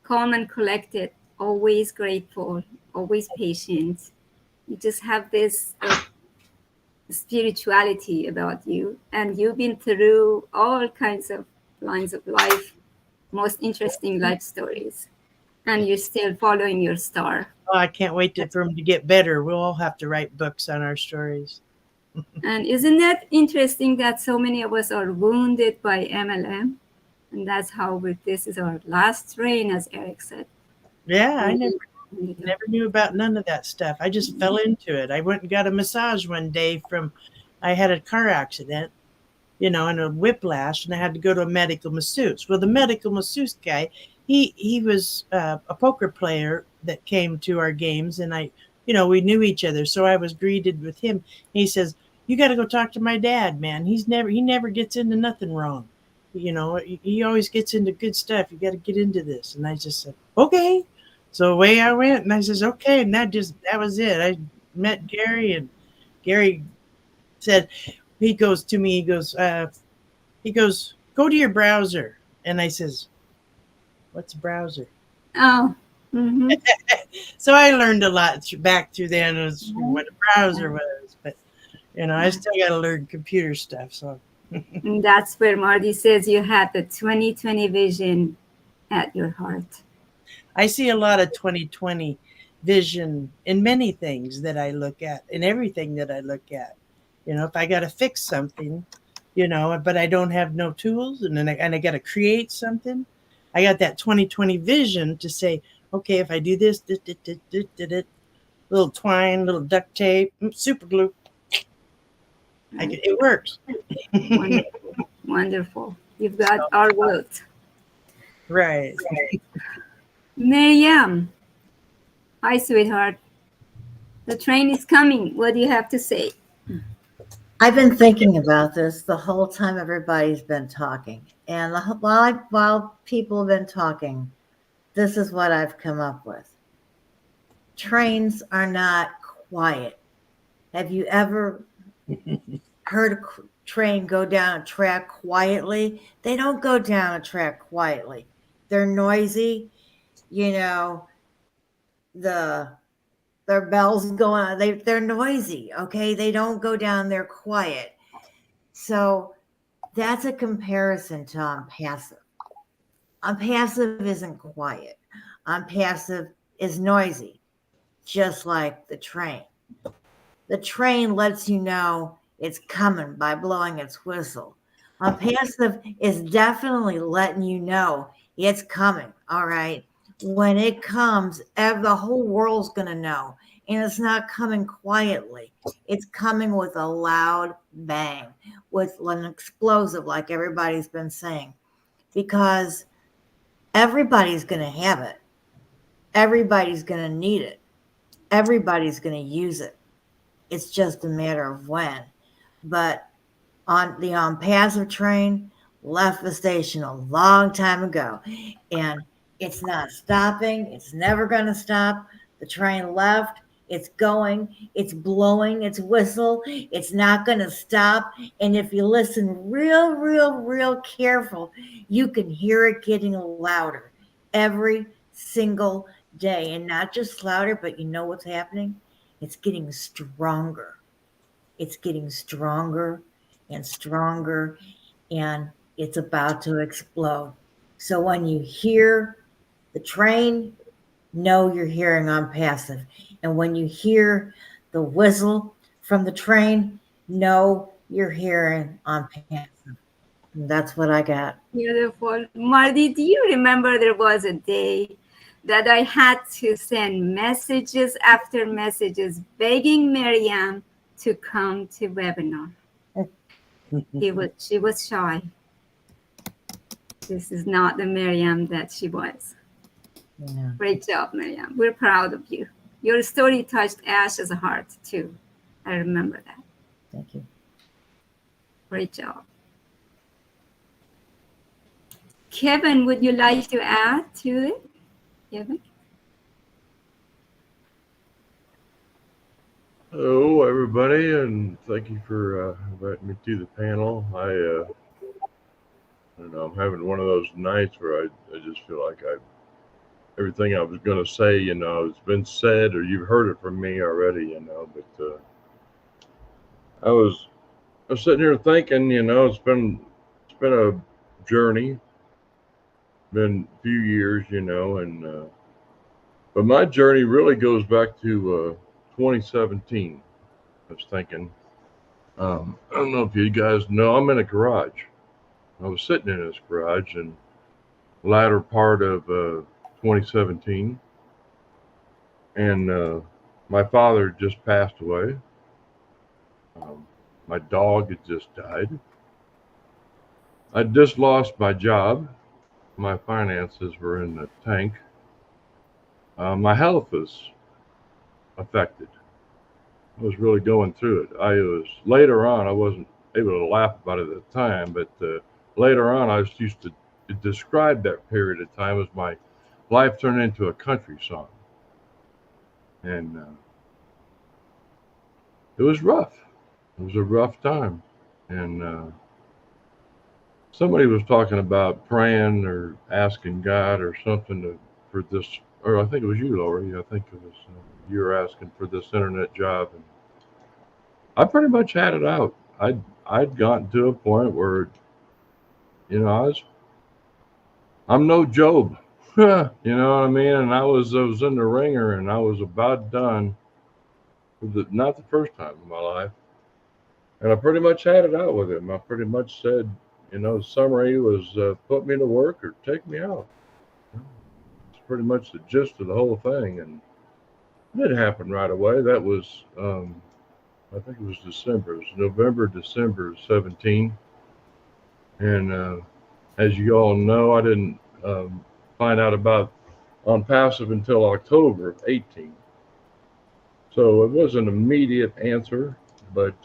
Calm and collected, always grateful, always patient. You just have this spirituality about you, and you've been through all kinds of lines of life, most interesting life stories, and you're still following your star. I can't wait for him to get better. We'll all have to write books on our stories. And isn't that interesting that so many of us are wounded by MLM? And that's how this is our last train, as Eric said. Yeah, I never knew about none of that stuff. I just fell into it. I went and got a massage one day I had a car accident, and a whiplash, and I had to go to a medical masseuse. Well, the medical masseuse guy, he was a poker player that came to our games, and we knew each other. So I was greeted with him. He says, "You got to go talk to my dad, man. He never gets into nothing wrong. He always gets into good stuff. You got to get into this." And I just said, "Okay." So away I went, and I says, "Okay." And that was it. I met Gary, and Gary said, he goes to me, he goes, "Go to your browser." And I says, "What's a browser?" Oh. Mm-hmm. So I learned a lot back through then was what a browser was. But, I still got to learn computer stuff. So And that's where Marty says you had the 2020 vision at your heart. I see a lot of 2020 vision in many things that I look at, in everything that I look at. If I got to fix something, but I don't have no tools, and I got to create something, I got that 2020 vision to say, okay, if I do this, little twine, little duct tape, super glue, it works. Wonderful. Wonderful. You've got our vote. Right. Miriam. Hi, sweetheart. The train is coming. What do you have to say? I've been thinking about this the whole time everybody's been talking. And while people have been talking, this is what I've come up with. Trains are not quiet Have you ever heard a train go down a track quietly? They don't go down a track quietly. They're noisy. You know, their bells go on. They're noisy. Okay, they don't go down there quiet. So that's a comparison to ONPASSIVE. ONPASSIVE isn't quiet. ONPASSIVE is noisy, just like the train. The train lets you know it's coming by blowing its whistle. ONPASSIVE is definitely letting you know it's coming, all right? When it comes, the whole world's going to know. And it's not coming quietly. It's coming with a loud bang, with an explosive, like everybody's been saying, because everybody's going to have it. Everybody's going to need it. Everybody's going to use it. It's just a matter of when. But on the ONPASSIVE train left the station a long time ago, and it's not stopping. It's never going to stop. The train left. It's going. It's blowing its whistle. It's not going to stop. And if you listen real careful, you can hear it getting louder every single day. And not just louder, but you know what's happening? It's getting stronger. It's getting stronger and stronger, and it's about to explode. So when you hear the train, know you're hearing ONPASSIVE. And when you hear the whistle from the train, know you're hearing ONPASSIVE. And that's what I got. Beautiful. Marty, do you remember there was a day that I had to send messages after messages begging Miriam to come to webinar? She was shy. This is not the Miriam that she was. Yeah. Great job, Miriam. We're proud of you. Your story touched Ash's heart too. I remember that. Thank you. Great job. Kevin, would you like to add to it? Kevin? Hello, everybody, and thank you for inviting me to the panel. I don't know, I'm having one of those nights where I just feel like everything I was going to say, you know, it's been said or you've heard it from me already, you know, but I was sitting here thinking, you know, it's been a journey, been a few years, you know, and but my journey really goes back to 2017. I was thinking, I don't know if you guys know, I'm in a garage. I was sitting in this garage in the latter part of 2017, and my father just passed away. My dog had just died. I just lost my job. My finances were in the tank. My health was affected. I was really going through it. Later on, I wasn't able to laugh about it at the time, but later on, I used to describe that period of time as my life turned into a country song. And it was rough. It was a rough time. And somebody was talking about praying or asking God or something for this, or I think it was you, Lori. I think it was you were asking for this internet job. And I pretty much had it out. I'd gotten to a point where, you know, I'm no Job, you know what I mean? And I was in the ringer, and I was about done. Not the first time in my life, and I pretty much had it out with him. I pretty much said, you know, the summary was put me to work or take me out. It's pretty much the gist of the whole thing, and it didn't happen right away. That was, I think it was December. It was November, December 17. And as you all know, I didn't find out about ONPASSIVE until October of 18. So it was an immediate answer, but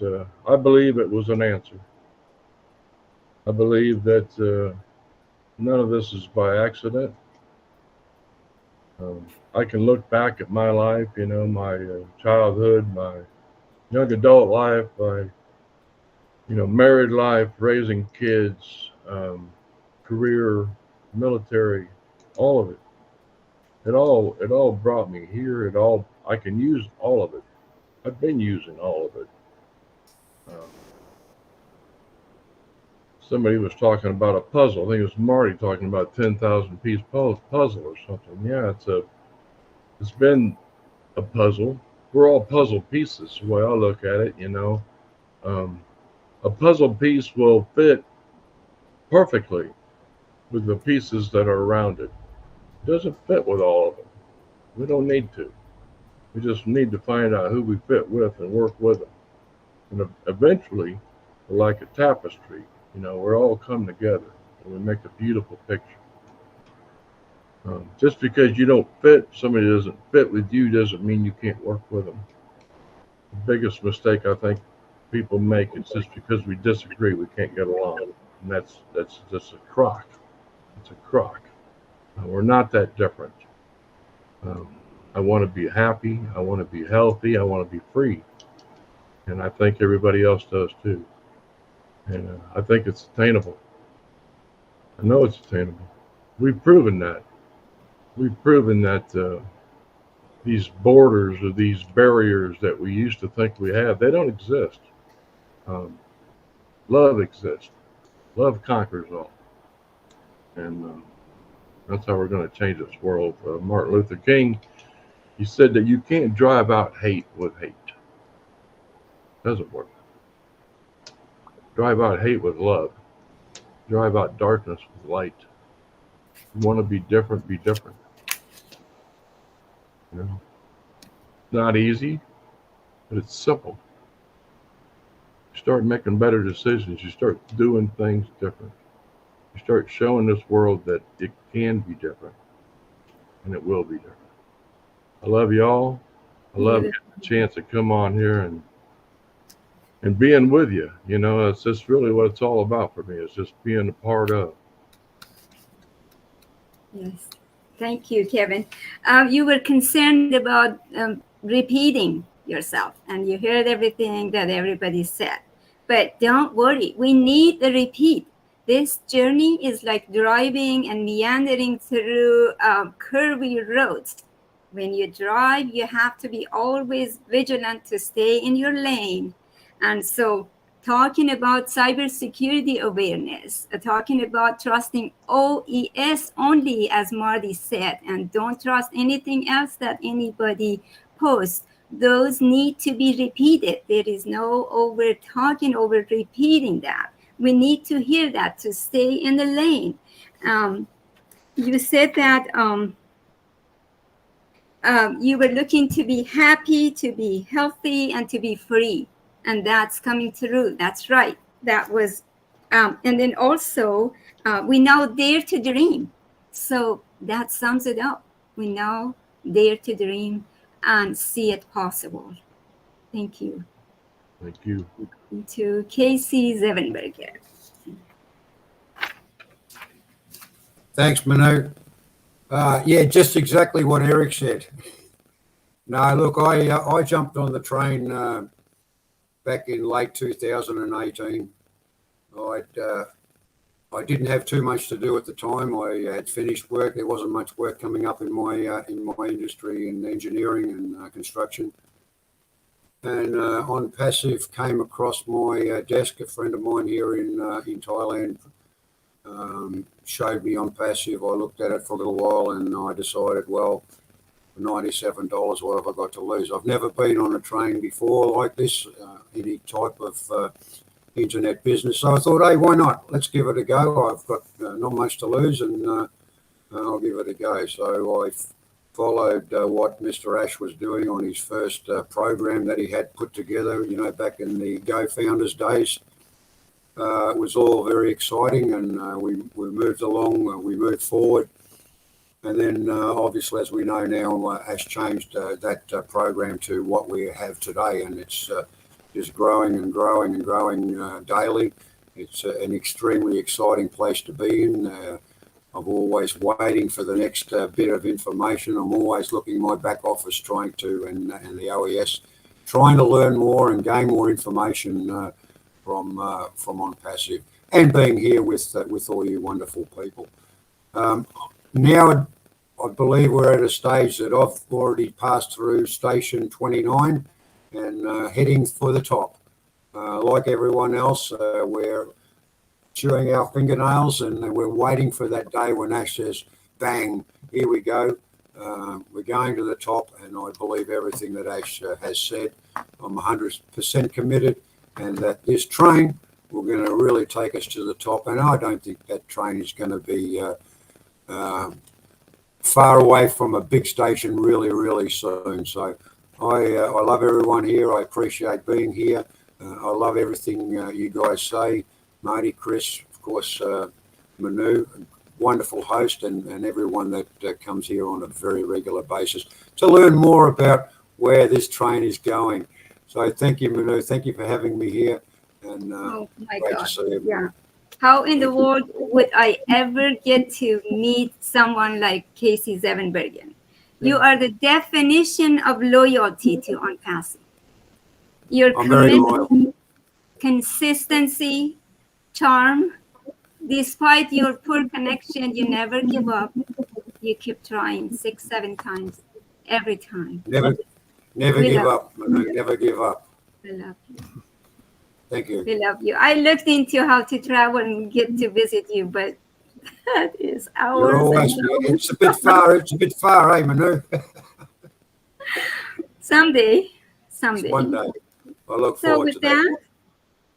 I believe it was an answer. I believe that none of this is by accident. I can look back at my life, you know, my childhood, my young adult life, my married life, raising kids, career, military, all of it. It all brought me here. I can use all of it. I've been using all of it. Um, Somebody was talking about a puzzle. I think it was Marty talking about 10,000 piece puzzle or something. Yeah, it's been a puzzle. We're all puzzle pieces, the way I look at it. Um, a puzzle piece will fit perfectly with the pieces that are around it. It doesn't fit with all of them. We don't need to. We just need to find out who we fit with and work with them. And eventually, we're like a tapestry. We all come together and we make a beautiful picture. Just because you don't fit, somebody doesn't fit with you, doesn't mean you can't work with them. The biggest mistake I think people make is just because we disagree, we can't get along, and that's just a crock. It's a crock. We're not that different. I want to be happy. I want to be healthy. I want to be free, and I think everybody else does too. And I think it's attainable. I know it's attainable. We've proven that. We've proven that these borders or these barriers that we used to think we had, they don't exist. Love exists. Love conquers all. And that's how we're going to change this world. Martin Luther King, he said that you can't drive out hate with hate. It doesn't work. Drive out hate with love. Drive out darkness with light. You want to be different, be different. Not easy, but it's simple. You start making better decisions. You start doing things different. You start showing this world that it can be different, and it will be different. I love y'all. I love getting the chance to come on here and being with you. It's just really what it's all about for me. It's just being a part of. Yes. Thank you, Kevin. You were concerned about repeating yourself, and you heard everything that everybody said. But don't worry, we need the repeat. This journey is like driving and meandering through curvy roads. When you drive, you have to be always vigilant to stay in your lane. And so talking about cybersecurity awareness, talking about trusting OES only, as Marty said, and don't trust anything else that anybody posts. Those need to be repeated. There is no over talking, over repeating that. We need to hear that to stay in the lane. You said that you were looking to be happy, to be healthy, and to be free. And that's coming through. That's right. That was, and then also, we now dare to dream. So that sums it up. We now dare to dream and see it possible. Thank you. Thank you. To Casey Zevenberger. Thanks, MINOO. Yeah, just exactly what Eric said. No, look, I jumped on the train back in late 2018. I didn't have too much to do at the time. I had finished work. There wasn't much work coming up in my industry in engineering and construction. And ONPASSIVE came across my desk. A friend of mine here in Thailand showed me ONPASSIVE. I looked at it for a little while and I decided, well, for $97, what have I got to lose? I've never been on a train before like this, any type of internet business. So I thought, hey, why not? Let's give it a go. I've got not much to lose and I'll give it a go. So I followed what Mr. Ash was doing on his first program that he had put together, back in the Go Founders days. It was all very exciting and we moved along, we moved forward. And then obviously, as we know now, Ash changed that program to what we have today, and it's just growing and growing and growing daily. It's an extremely exciting place to be in. I'm always waiting for the next bit of information. I'm always looking my back office trying to, and the OES, trying to learn more and gain more information from ONPASSIVE, and being here with all you wonderful people. Now, I believe we're at a stage that I've already passed through station 29 and heading for the top. Like everyone else, we're chewing our fingernails and we're waiting for that day when Ash says, bang, here we go. We're going to the top, and I believe everything that Ash has said. I'm 100% committed, and that this train will going to really take us to the top. And I don't think that train is going to be far away from a big station really, really soon. So I love everyone here. I appreciate being here. I love everything you guys say. Marty, Chris, of course, MINOO, wonderful host, and everyone that comes here on a very regular basis to learn more about where this train is going. So thank you, MINOO. Thank you for having me here. And Oh my great God. to see you. Yeah. How in the world would I ever get to meet someone like Casey Zevenbergen? You are the definition of loyalty to ONPASSIVE. Your I'm very loyal. commitment, consistency, charm. Despite your poor connection, you never give up. You keep trying 6, 7 times every time. Never We give love up. MINOO. Never give up. We love you. Thank you. We love you. I looked into how to travel and get to visit you, but that is hours. You're always, it's a bit far. It's a bit far, eh, MINOO? Someday. One day. I look So forward with to that. that,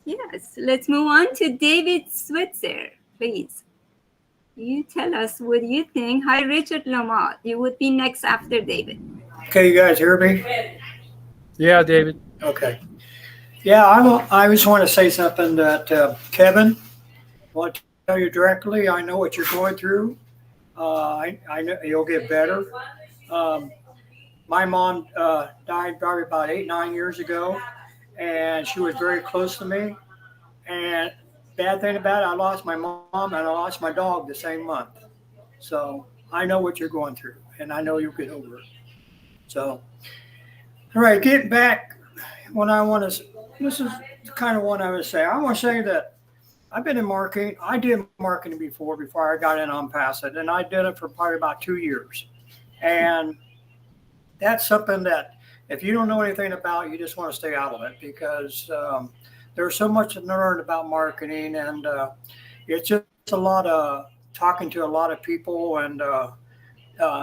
yes, let's move on to David Switzer, please. You tell us what you think. Hi, Richard Lamont. You would be next after David. Okay, you guys hear me? Yeah, David. Okay. Yeah, I just want to say something that Kevin, I want to tell you directly, I know what you're going through. I know you'll get better. My mom died probably about 8, 9 years ago, and she was very close to me. And bad thing about it, I lost my mom and I lost my dog the same month. So I know what you're going through, and I know you'll get over it. So, all right, getting back, what I want to, this is kind of what I would say. I want to say that I've been in marketing. I did marketing before I got in ONPASSIVE, and I did it for probably about 2 years. And that's something that if you don't know anything about, you just want to stay out of it, because there's so much to learn about marketing, and it's just a lot of talking to a lot of people and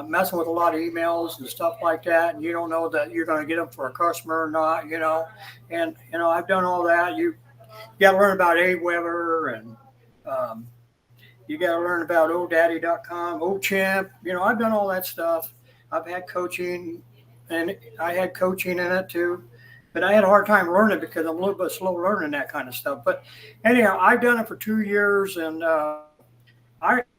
messing with a lot of emails and stuff like that, and you don't know that you're going to get them for a customer or not, you know. And I've done all that. You got to learn about Aweber, and you got to learn about odaddy.com, OChimp. I've done all that stuff. I've had coaching, and I had coaching in it too, but I had a hard time learning because I'm a little bit slow learning that kind of stuff. But anyhow, I've done it for 2 years, and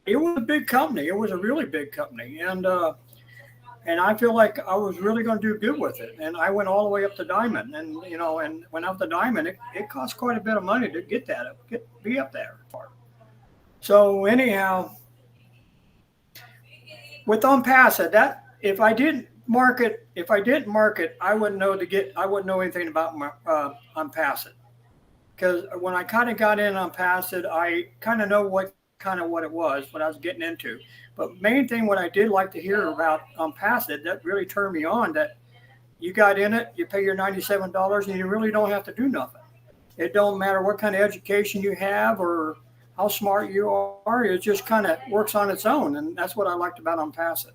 it was a big company. It was a really big company, and I feel like I was really going to do good with it. And I went all the way up to Diamond, and and went up to Diamond. It cost quite a bit of money to get that be up there. So anyhow, with ONPASSIVE, that if I didn't market, I wouldn't know anything about my ONPASSIVE, because when I kind of got in ONPASSIVE, I kind of know what it was, what I was getting into. But main thing, what I did like to hear about ONPASSIVE, that really turned me on, that you got in it, you pay your $97, and you really don't have to do nothing. It don't matter what kind of education you have or how smart you are. It just kind of works on its own, and that's what I liked about ONPASSIVE.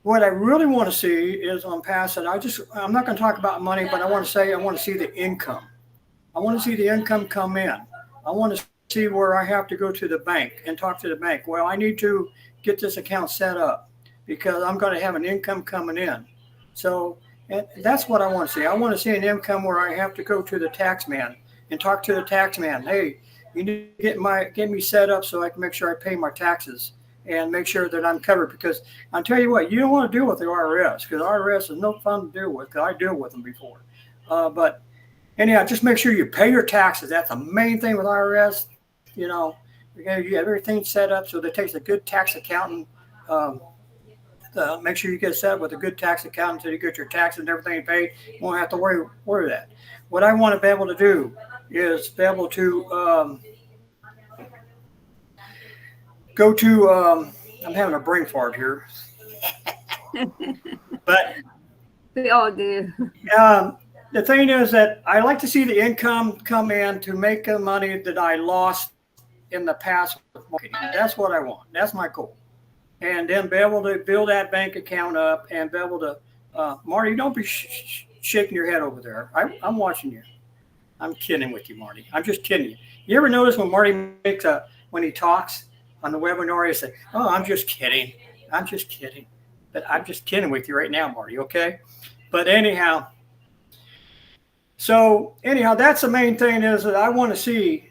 What I really want to see is ONPASSIVE. I'm not going to talk about money, but I want to see the income. I want to see the income come in. I want to see where I have to go to the bank and talk to the bank. Well, I need to get this account set up because I'm going to have an income coming in. So, and that's what I want to see. I want to see an income where I have to go to the tax man and talk to the tax man. Hey, you need to get me set up so I can make sure I pay my taxes and make sure that I'm covered. Because I'll tell you what, you don't want to deal with the IRS, because IRS is no fun to deal with, because I deal with them before. But anyhow, just make sure you pay your taxes. That's the main thing with IRS. You have everything set up so that it takes a good tax accountant make sure you get set with a good tax accountant so you get your taxes and everything paid. You won't have to worry that. What I want to be able to do is be able to go to. I'm having a brain fart here, but We all do. the thing is that I like to see the income come in to make the money that I lost in the past with marketing. That's what I want. That's my goal. And then be able to build that bank account up and be able to, Marty, don't be shaking your head over there. I'm watching you. I'm kidding with you, Marty. I'm just kidding you. You ever notice when Marty makes when he talks on the webinar, he says, "Oh, I'm just kidding. I'm just kidding." But I'm just kidding with you right now, Marty, okay? But anyhow, that's the main thing is that I want to see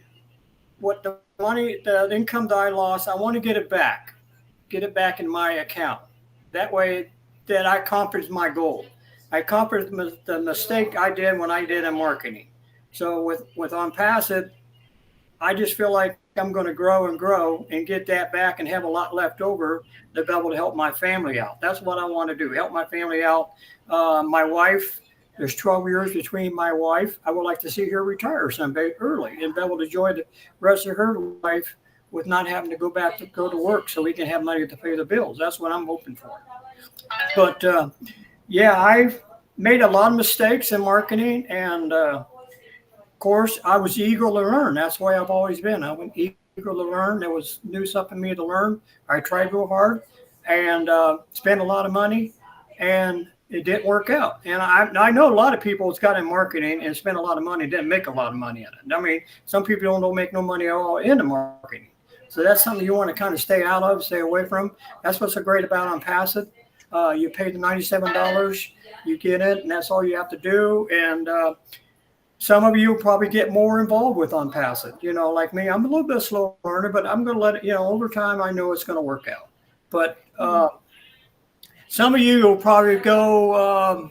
what the money, the income that I lost, I want to get it back in my account. That way that I accomplished my goal. I accomplished the mistake I did when I did in marketing. So with ONPASSIVE, I just feel like I'm going to grow and get that back and have a lot left over to be able to help my family out. That's what I want to do, help my family out. My wife, there's 12 years between my wife. I would like to see her retire someday early and be able to enjoy the rest of her life with not having to go to work so we can have money to pay the bills. That's what I'm hoping for. But yeah, I've made a lot of mistakes in marketing, and of course, I was eager to learn. That's why I've always been. I was eager to learn. There was new stuff in me to learn. I tried real hard and spent a lot of money, and it didn't work out. And I know a lot of people that's got in marketing and spent a lot of money, didn't make a lot of money in it. I mean, some people don't make no money at all into marketing. So that's something you want to kind of stay out of, stay away from. That's what's so great about ONPASSIVE. You pay the $97, you get it, and that's all you have to do. And some of you will probably get more involved with ONPASSIVE. You know, like me, I'm a little bit slow learner, but I'm going to let it, over time, I know it's going to work out. But some of you will probably go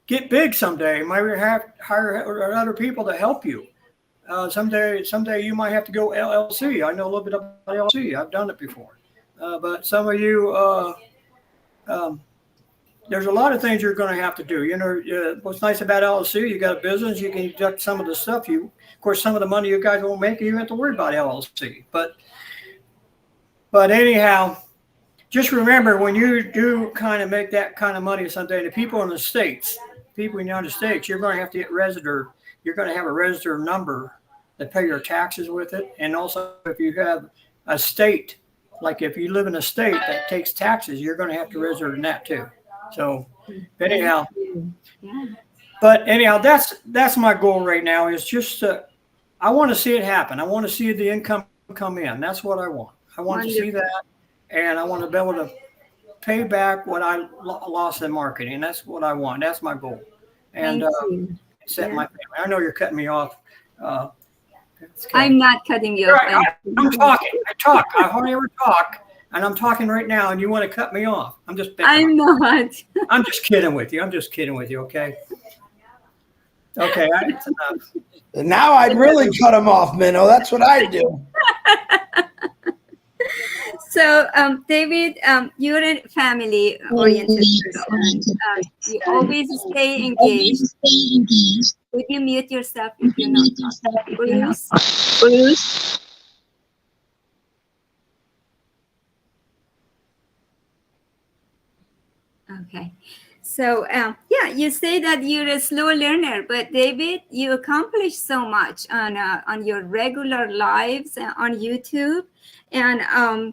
get big someday. Might hire other people to help you. Someday you might have to go LLC. I know a little bit about LLC. I've done it before. But some of you, there's a lot of things you're going to have to do. What's nice about LLC, you got a business, you can deduct some of the stuff. Of course, some of the money you guys won't make, you don't have to worry about LLC. But anyhow, just remember when you do kind of make that kind of money someday, the people in the United States, you're going to have to get registered. You're going to have a registered number to pay your taxes with it. And also if you have a state, like if you live in a state that takes taxes, you're going to have to register in that too. So anyhow, that's my goal right now is just, I want to see it happen. I want to see the income come in. That's what I want. I want to see that. And I want to be able to pay back what I lost in marketing. That's what I want. That's my goal. And set my family. I know you're cutting me off. I'm not cutting you off. I'm talking. I talk. I hardly ever talk. And I'm talking right now, and you want to cut me off. I'm not. I'm just kidding with you. Okay? Okay, that's enough. Now I'd really cut him off, Minnow. That's what I'd do. So, David, you're a family-oriented person. You always stay engaged. Would you mute yourself if you're not talking? Bruce? Okay. So, yeah, you say that you're a slow learner, but David, you accomplished so much on your regular lives on YouTube. And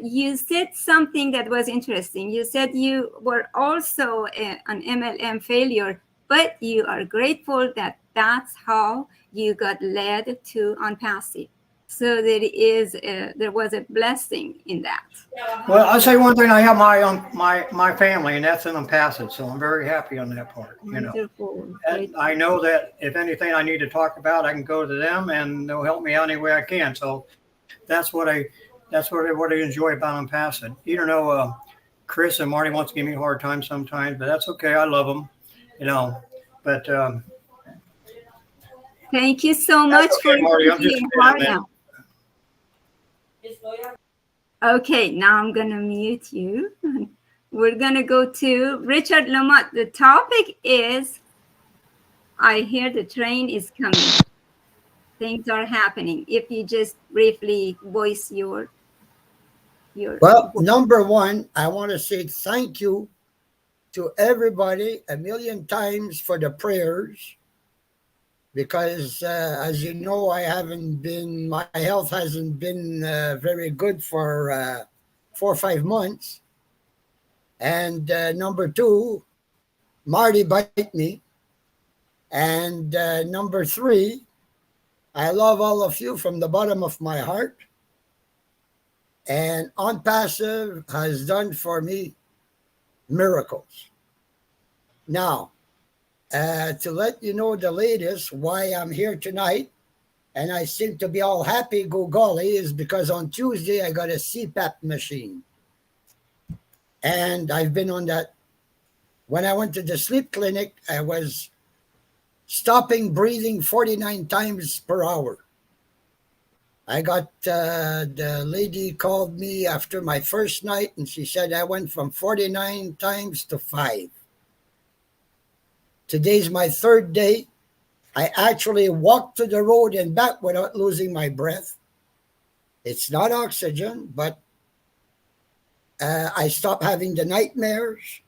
you said something that was interesting. You said you were also an MLM failure, but you are grateful that that's how you got led to ONPASSIVE. So there was a blessing in that. Well, I'll say one thing. I have my family, and that's in ONPASSIVE. So I'm very happy on that part. I know that if anything I need to talk about, I can go to them, and they'll help me out any way I can. So that's what I enjoy about ONPASSIVE. Even though Chris and Marty wants to give me a hard time sometimes, but that's okay. I love them, But thank you so much for Marty. I'm just hard now. Okay, now I'm going to mute you. We're going to go to Richard Lamott. The topic is, I hear the train is coming. Things are happening. If you just briefly voice your Well, number one, I want to say thank you to everybody a million times for the prayers, because as you know, my health hasn't been very good for 4 or 5 months. And number two, Marty bite me. And number three, I love all of you from the bottom of my heart. And ONPASSIVE has done for me miracles. Now, to let you know the latest, why I'm here tonight, and I seem to be all happy, go golly, is because on Tuesday I got a CPAP machine. And I've been on that. When I went to the sleep clinic, I was stopping breathing 49 times per hour. I got, the lady called me after my first night, and she said I went from 49 times to 5. Today's my third day. I actually walked to the road and back without losing my breath. It's not oxygen, but I stopped having the nightmares.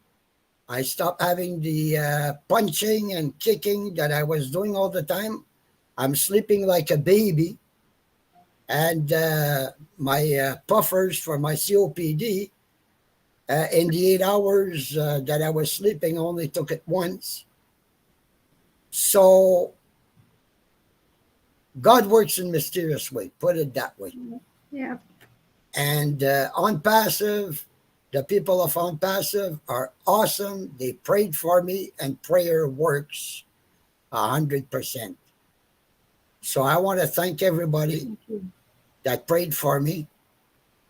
I stopped having the punching and kicking that I was doing all the time. I'm sleeping like a baby. And my puffers for my COPD, in the 8 hours that I was sleeping, I only took it once. So God works in mysterious way, put it that way. Yeah. And ONPASSIVE, the people of ONPASSIVE are awesome. They prayed for me, and prayer works 100%. So I want to thank everybody that prayed for me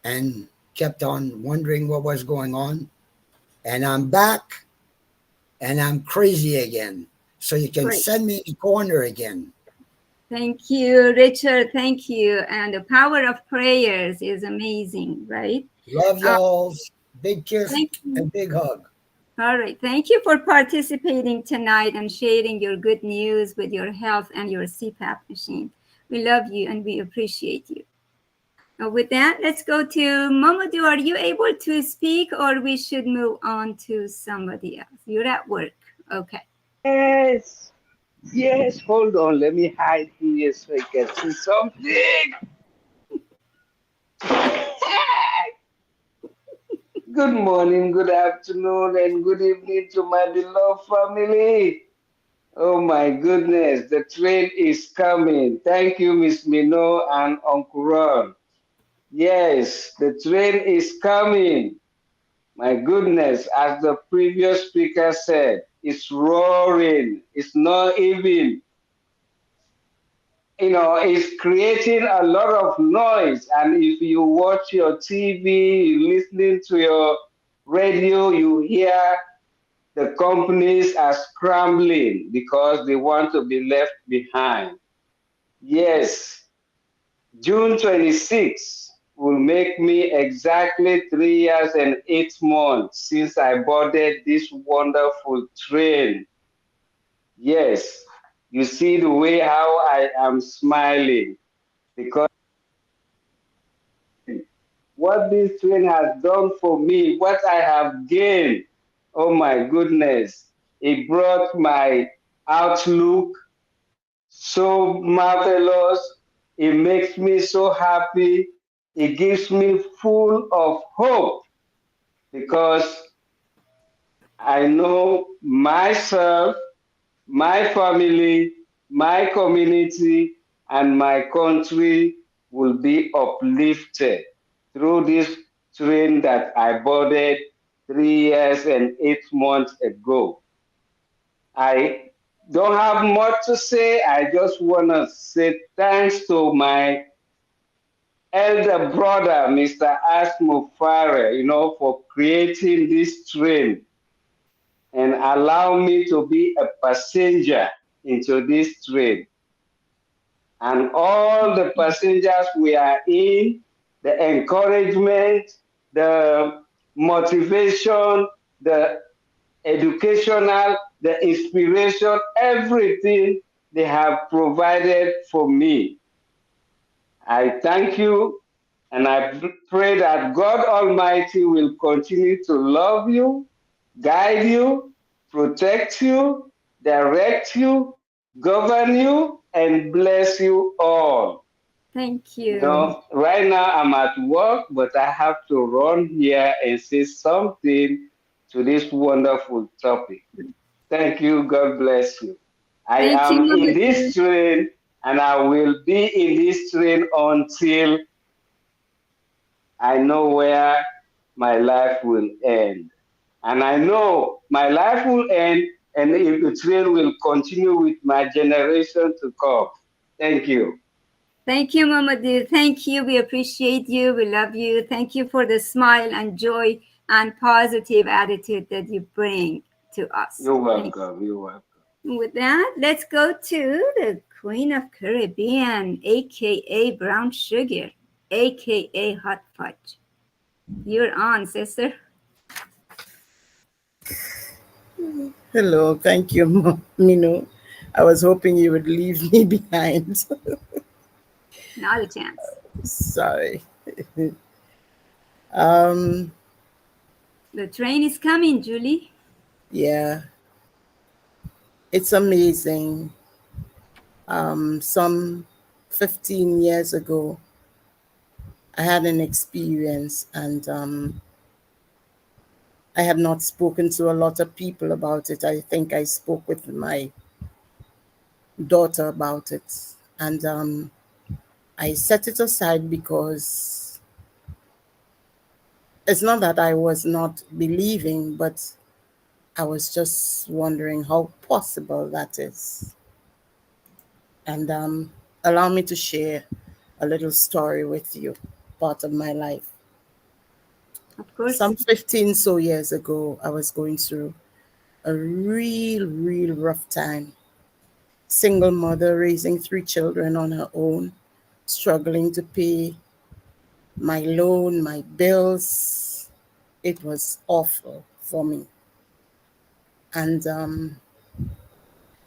and kept on wondering what was going on. And I'm back, and I'm crazy again. So you can send me in the corner again. Thank you, Richard. Thank you. And the power of prayers is amazing, right? Love y'all. Big kiss and big hug. All right. Thank you for participating tonight and sharing your good news with your health and your CPAP machine. We love you and we appreciate you. With that, let's go to Mamadou. Are you able to speak, or we should move on to somebody else? You're at work. Okay. Yes. Yes. Hold on. Let me hide here so I can see something. Good morning, good afternoon, and good evening to my beloved family. Oh my goodness, the train is coming. Thank you, Miss MINOO and Uncle Ron. Yes, the train is coming. My goodness, as the previous speaker said, it's roaring. It's not even, it's creating a lot of noise. And if you watch your TV, you listening to your radio, you hear the companies are scrambling because they want to be left behind. Yes, June 26th will make me exactly 3 years and 8 months since I boarded this wonderful train. Yes, you see the way how I am smiling, because what this train has done for me, what I have gained, oh my goodness, it brought my outlook so marvelous. It makes me so happy. It gives me full of hope, because I know myself, my family, my community, and my country will be uplifted through this train that I boarded 3 years and 8 months ago. I don't have much to say. I just want to say thanks to my elder brother, Mr. Asmo Fare, for creating this train and allow me to be a passenger into this train. And all the passengers we are in, the encouragement, the motivation, the educational, the inspiration, everything they have provided for me. I thank you, and I pray that God Almighty will continue to love you, guide you, protect you, direct you, govern you, and bless you all. Thank You you. know, right now I'm at work, but I have to run here and say something to this wonderful topic. Thank you. God bless you. I Thank you, am in Mama this Dew. train and I will be in this train until I know where my life will end. And I know my life will end, and if the train will continue with my generation to come. Thank you. Thank you, Mama Dew. Thank you. We appreciate you. We love you. Thank you for the smile and joy and positive attitude that you bring to us. You're Thank welcome. You're welcome. you. With that, let's go to the Queen of Caribbean, aka Brown Sugar, aka Hot Fudge. You're on, sister. Hello, thank you, MINOO. I was hoping you would leave me behind. Not a chance. Sorry. um, The train is coming, Julie. yeah, it's amazing. Some 15 years ago, I had an experience, and I had not spoken to a lot of people about it. I think I spoke with my daughter about it, and I set it aside because it's not that I was not believing, but I was just wondering how possible that is. And allow me to share a little story with you, part of my life. Of course. Some 15 so years ago, I was going through a real rough time. Single mother raising 3 children on her own, struggling to pay my loan, my bills. It was awful for me. And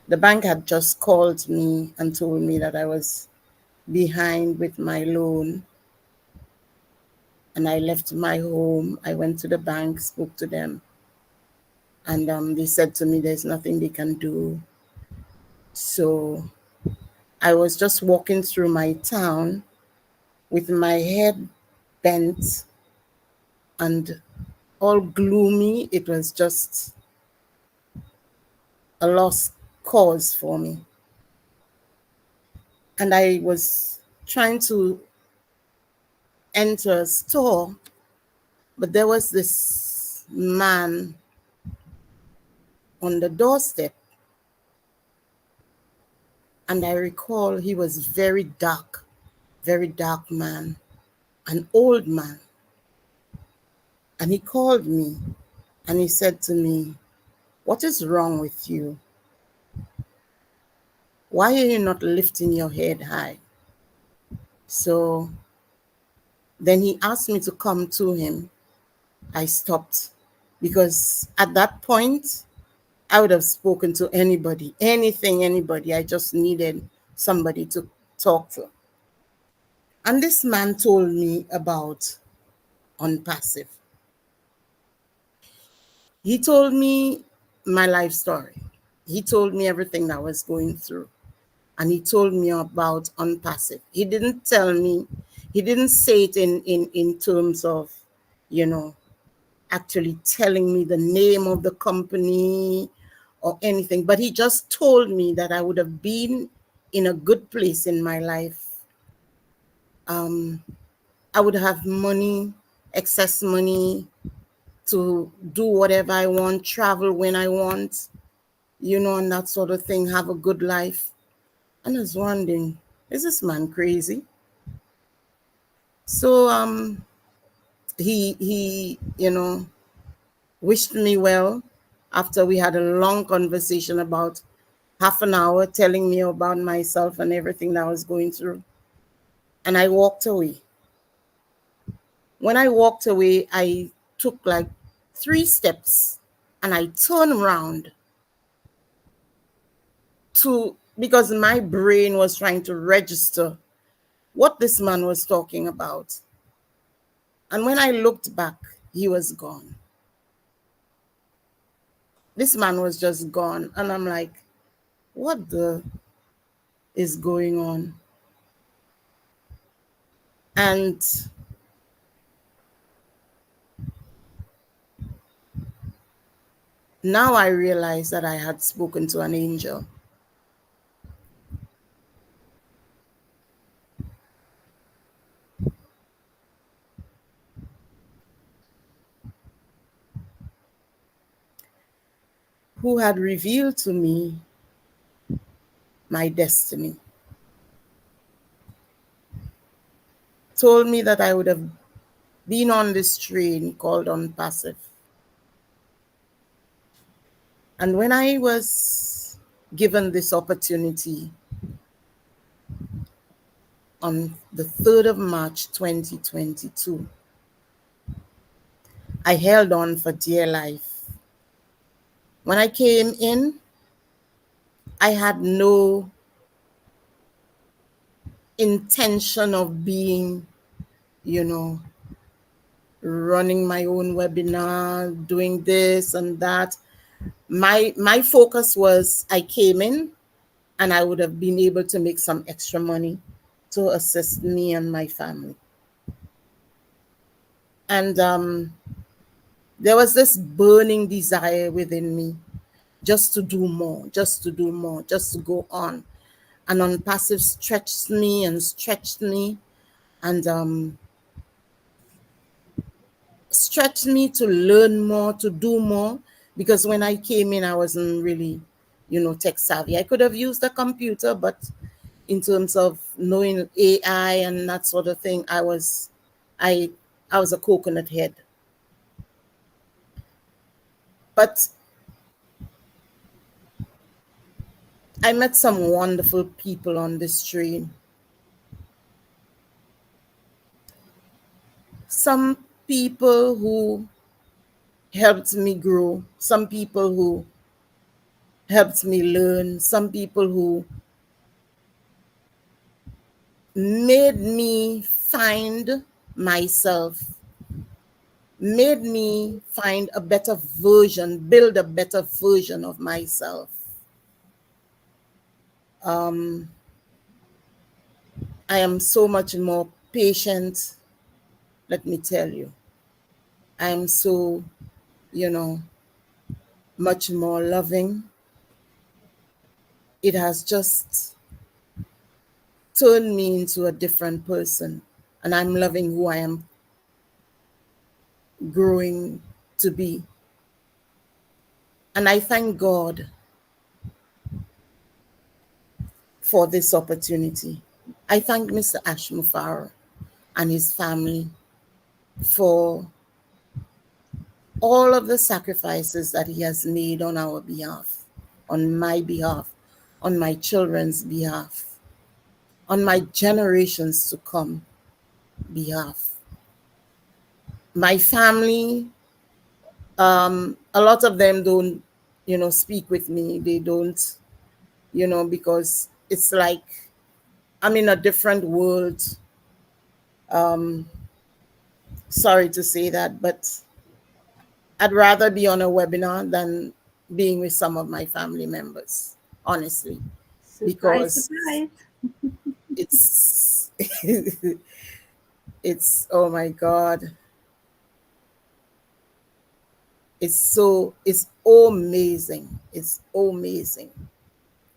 the bank had just called me and told me that I was behind with my loan. And I left my home. I went to the bank, spoke to them. And they said to me, there's nothing they can do. So I was just walking through my town with my head bent and all gloomy. It was just a lost cause for me. And I was trying to enter a store, but there was this man on the doorstep. And I recall he was very dark man, an old man. And he called me and he said to me, "What is wrong with you? Why are you not lifting your head high?" So then he asked me to come to him. I stopped because at that point, I would have spoken to anybody, anybody. I just needed somebody to talk to. And this man told me about ONPASSIVE. He told me my life story. He told me everything that I was going through. And he told me about ONPASSIVE. He didn't tell me, he didn't say it in terms of, actually telling me the name of the company or anything, but he just told me that I would have been in a good place in my life. I would have money, excess money to do whatever I want, travel when I want, and that sort of thing, have a good life. And I was wondering, is this man crazy? So he wished me well after we had a long conversation about half an hour, telling me about myself and everything that I was going through. And I walked away. When I walked away, I took like 3 steps and I turned around because my brain was trying to register what this man was talking about. And when I looked back, he was gone. This man was just gone. And I'm like, what the is going on? And now I realized that I had spoken to an angel. Who had revealed to me my destiny. Told me that I would have been on this train called ONPASSIVE. And when I was given this opportunity on the 3rd of March, 2022, I held on for dear life. When I came in, I had no intention of being, running my own webinar, doing this and that. My focus was I came in and I would have been able to make some extra money to assist me and my family. And there was this burning desire within me just to do more, just to do more, just to go on. And ONPASSIVE stretched me and stretched me and stretched me to learn more, to do more. Because when I came in, I wasn't really, tech savvy. I could have used a computer, but in terms of knowing AI and that sort of thing, I was a coconut head. But I met some wonderful people on this train. Some people who helped me grow, some people who helped me learn, some people who made me find myself, made me find a better version, build a better version of myself. I am so much more patient, let me tell you. I am so, much more loving. It has just turned me into a different person, and I'm loving who I am growing to be. And I thank God for this opportunity. I thank Mr. Ashmufara and his family for all of the sacrifices that he has made on our behalf, on my behalf, on my children's behalf, on my generations to come behalf. My family, a lot of them don't, speak with me. They don't, because it's like I'm in a different world. Sorry to say that, but I'd rather be on a webinar than being with some of my family members, honestly. Surprise, Because surprise. it's oh my God. It's amazing. It's amazing.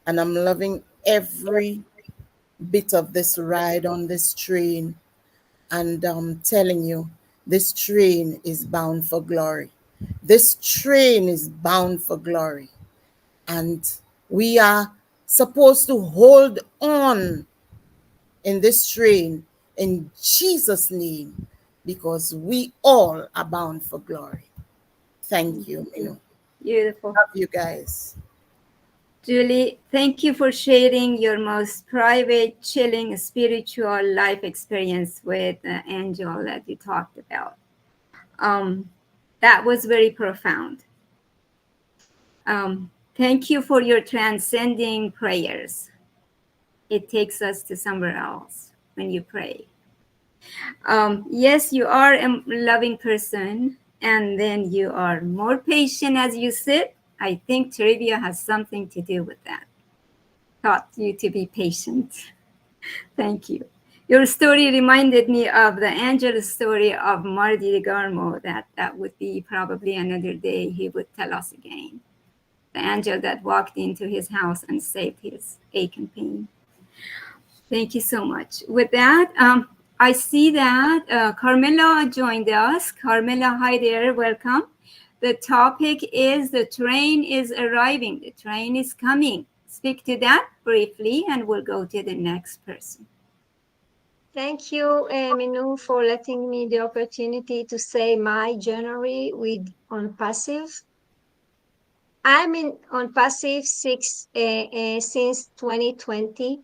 And I'm loving every bit of this ride on this train. And I'm telling you, this train is bound for glory. This train is bound for glory. And we are supposed to hold on in this train in Jesus' name, because we all are bound for glory. Thank you, MINOO. Beautiful. Love you guys. Julie, thank you for sharing your most private, chilling, spiritual life experience with Angel that you talked about. That was very profound. Thank you for your transcending prayers. It takes us to somewhere else when you pray. Yes, you are a loving person, and then you are more patient as you sit. I think trivia has something to do with that. Taught you to be patient. Thank you. Your story reminded me of the angel story of Marty Garmo. That would be probably another day he would tell us again. The angel that walked into his house and saved his ache and pain. Thank you so much. With that, I see that Carmela joined us. Carmela, hi there, welcome. The topic is the train is arriving. The train is coming. Speak to that briefly and we'll go to the next person. Thank you, MINOO, for letting me the opportunity to say my journey with ONPASSIVE. I'm in ONPASSIVE since 2020.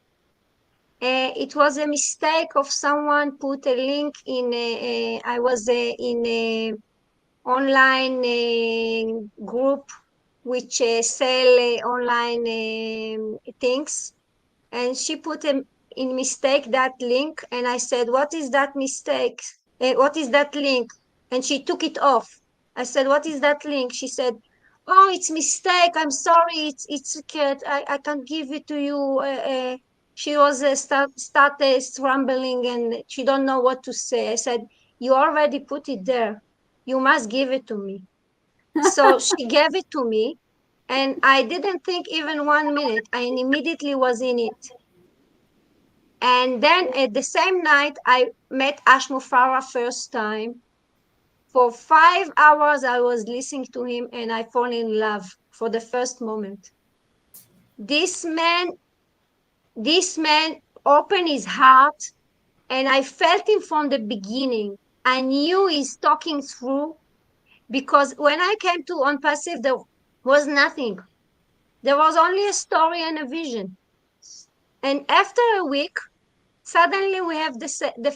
It was a mistake of someone put a link in. I was in a online group which sell online things, and she put in mistake that link, and I said, "What is that mistake? What is that link?" And she took it off. I said, "What is that link?" She said, "Oh, it's mistake. I'm sorry. It's secret. I can't give it to you." She was started scrambling and she don't know what to say. I said, "You already put it there. You must give it to me." So she gave it to me, and I didn't think even 1 minute. I immediately was in it. And then at the same night, I met Ashmo Farah first time. For 5 hours, I was listening to him and I fall in love for the first moment. This man opened his heart and I felt him from the beginning. I knew he's talking through, because when I came to ONPASSIVE, there was nothing. There was only a story and a vision. And after a week, suddenly we have the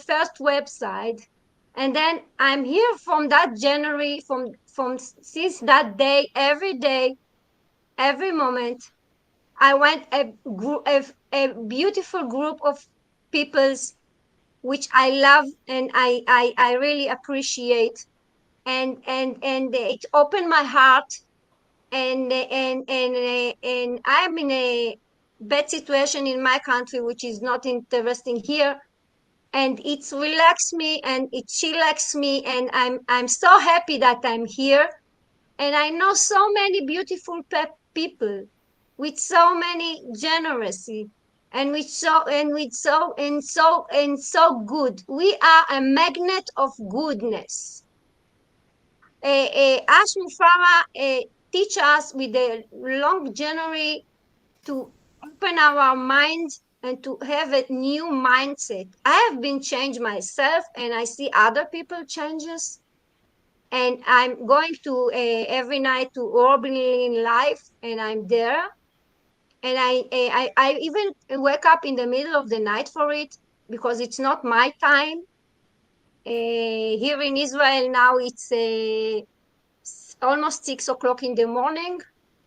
first website. And then I'm here from that January, since that day, every moment. I went a beautiful group of peoples which I love and I really appreciate. And it opened my heart, and I'm in a bad situation in my country, which is not interesting here. And it's relaxed me and it chillaxed me, and I'm so happy that I'm here. And I know so many beautiful people with so many generosity and so good. We are a magnet of goodness. Ashmi Farah teach us with a long journey to open our mind and to have a new mindset. I have been changed myself, and I see other people changes. And I'm going to every night to Urban Life, and I'm there. And I even wake up in the middle of the night for it, because it's not my time. Here in Israel now it's almost 6 o'clock in the morning,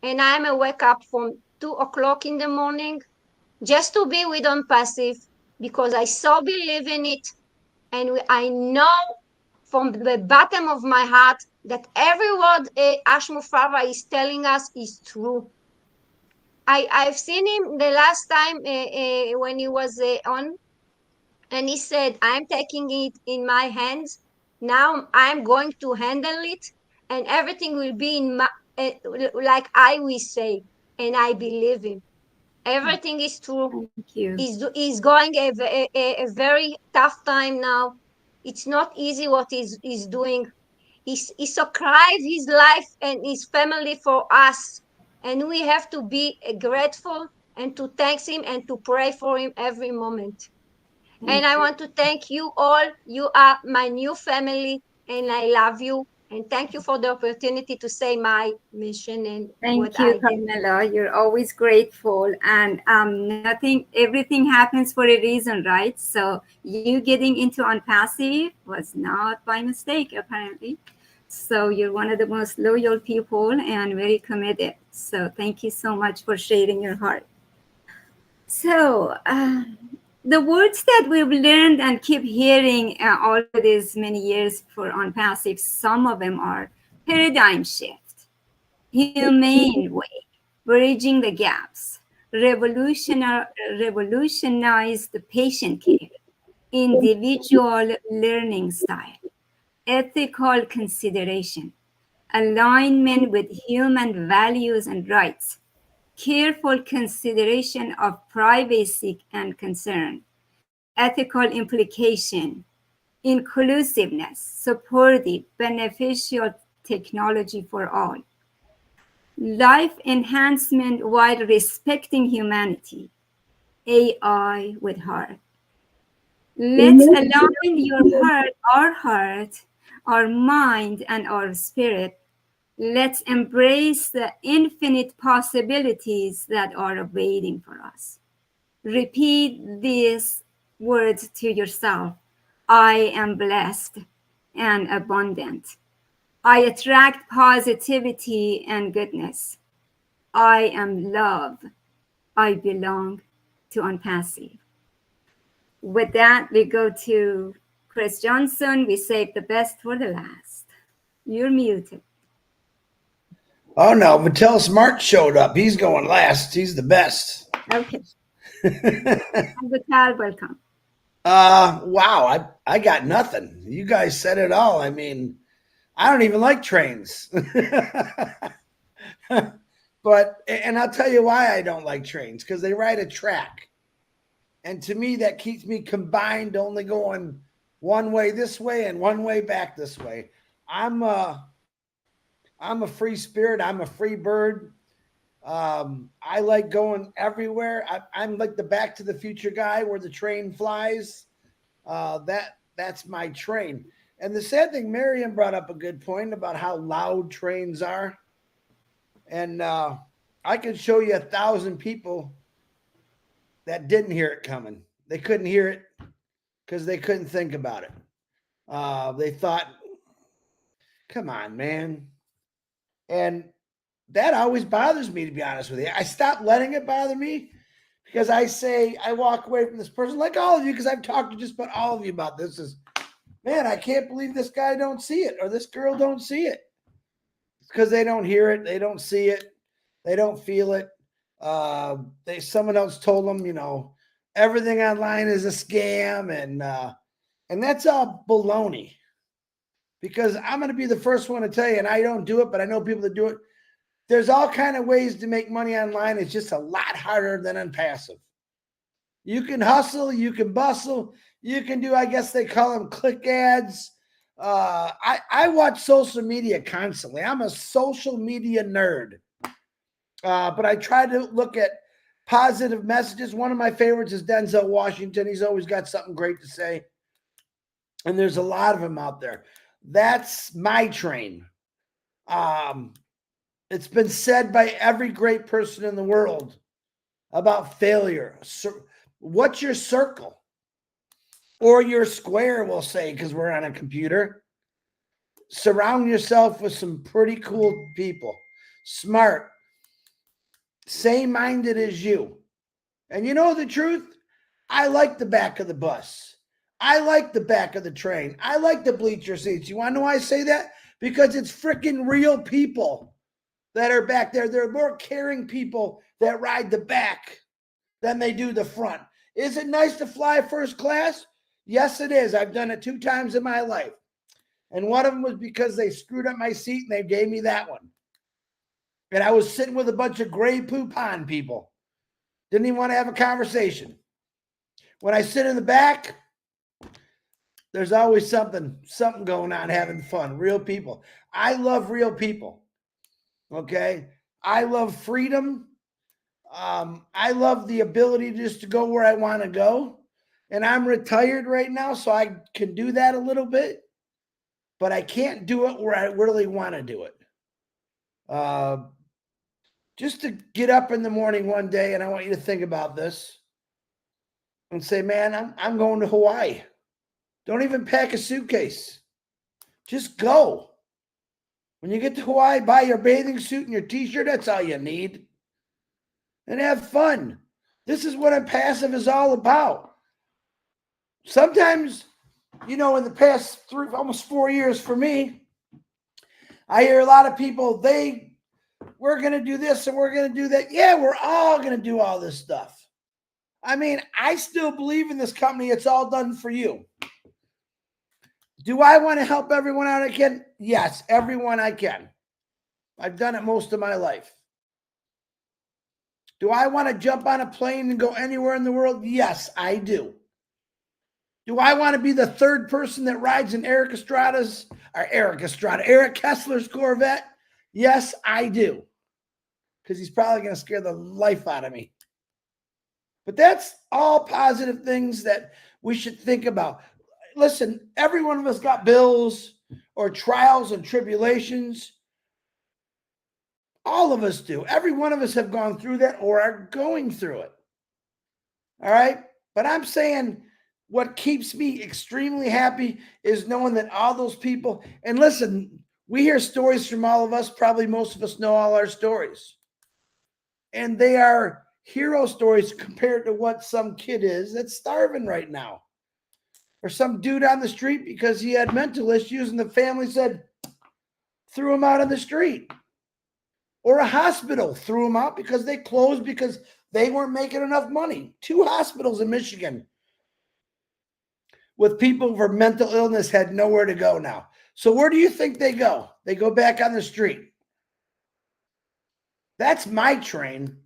and I'm wake up from 2 o'clock in the morning just to be with ONPASSIVE, because I so believe in it, and I know from the bottom of my heart that every word Ashmo Farah is telling us is true. I've seen him the last time when he was on, and he said, "I'm taking it in my hands. Now I'm going to handle it, and everything will be in my, like I will say." And I believe him. Everything is true. Thank you. He's going a very tough time now. It's not easy what he's doing. He sacrificed his life and his family for us. And we have to be grateful and to thank him and to pray for him every moment. And I want to thank you all. You are my new family, and I love you. And thank you for the opportunity to say my mission and what Thank I you, did. Carmela. You're always grateful, and everything happens for a reason, right? So you getting into ONPASSIVE was not by mistake, apparently. So you're one of the most loyal people and very committed. So thank you so much for sharing your heart. So the words that we've learned and keep hearing all these many years for ONPASSIVE, some of them are paradigm shift, humane way, bridging the gaps, revolutionize the patient care, individual learning style, ethical consideration, alignment with human values and rights, careful consideration of privacy and concern, ethical implication, inclusiveness, supportive, beneficial technology for all, life enhancement while respecting humanity, AI with heart. Let's align your heart, our mind, and our spirit. Let's embrace the infinite possibilities that are waiting for us. Repeat these words to yourself. I am blessed and abundant. I attract positivity and goodness. I am love. I belong to ONPASSIVE. With that, we go to Chris Johnson. We save the best for the last. You're muted. Oh no, Mattel Smart showed up. He's going last. He's the best. Okay. Vital, welcome. Wow, I got nothing. You guys said it all. I mean, I don't even like trains. But and I'll tell you why I don't like trains, because they ride a track. And to me, that keeps me combined, only going one way this way and one way back this way. I'm a free spirit. I'm a free bird. I like going everywhere. I'm like the Back to the Future guy where the train flies. That's my train. And the sad thing, Marion brought up a good point about how loud trains are. And I could show you 1,000 people that didn't hear it coming. They couldn't hear it because they couldn't think about it. They thought, come on, man. And that always bothers me, to be honest with you. I stopped letting it bother me because I walk away from this person, like all of you, because I've talked to just about all of you about this, is, man, I can't believe this guy don't see it or this girl don't see it. It's because they don't hear it. They don't see it. They don't feel it. Someone else told them, everything online is a scam, and that's all baloney. Because I'm going to be the first one to tell you, and I don't do it, but I know people that do it. There's all kind of ways to make money online. It's just a lot harder than ONPASSIVE. You can hustle, you can bustle, you can do, I guess they call them click ads. I watch social media constantly. I'm a social media nerd. But I try to look at positive messages. One of my favorites is Denzel Washington. He's always got something great to say. And there's a lot of them out there. That's my train. It's been said by every great person in the world about failure. What's your circle? Or your square, we'll say, because we're on a computer. Surround yourself with some pretty cool people. Smart. Same-minded as you. And you know the truth? I like the back of the bus. I like the back of the train. I like the bleacher seats. You want to know why I say that? Because it's freaking real people that are back there. There are more caring people that ride the back than they do the front. Is it nice to fly first class? Yes, it is. I've done it 2 times in my life. And one of them was because they screwed up my seat and they gave me that one. And I was sitting with a bunch of gray poupon people. Didn't even want to have a conversation. When I sit in the back, there's always something going on, having fun. Real people. I love real people. Okay? I love freedom. I love the ability just to go where I want to go. And I'm retired right now, so I can do that a little bit. but I can't do it where I really want to do it. Just to get up in the morning one day, and I want you to think about this and say, man, I'm going to Hawaii. Don't even pack a suitcase. Just go. When you get to Hawaii, buy your bathing suit and your t-shirt. That's all you need. And have fun. This is what ONPASSIVE is all about. Sometimes, in the past almost 4 years for me, I hear a lot of people, we're going to do this and we're going to do that. Yeah, we're all going to do all this stuff. I mean, I still believe in this company. It's all done for you. Do I want to help everyone out I can? Yes, everyone I can. I've done it most of my life. Do I want to jump on a plane and go anywhere in the world? Yes, I do. Do I want to be the third person that rides in Eric Kessler's Corvette? Yes, I do. Because he's probably going to scare the life out of me. But that's all positive things that we should think about. Listen, every one of us got bills or trials and tribulations. All of us do. Every one of us have gone through that or are going through it. All right? But I'm saying what keeps me extremely happy is knowing that all those people, and listen, we hear stories from all of us. Probably most of us know all our stories. And they are hero stories compared to what some kid is that's starving right now. Or some dude on the street because he had mental issues and the family said, threw him out on the street. Or a hospital threw him out because they closed because they weren't making enough money. 2 hospitals in Michigan with people for mental illness had nowhere to go now. So where do you think they go? They go back on the street. That's my train.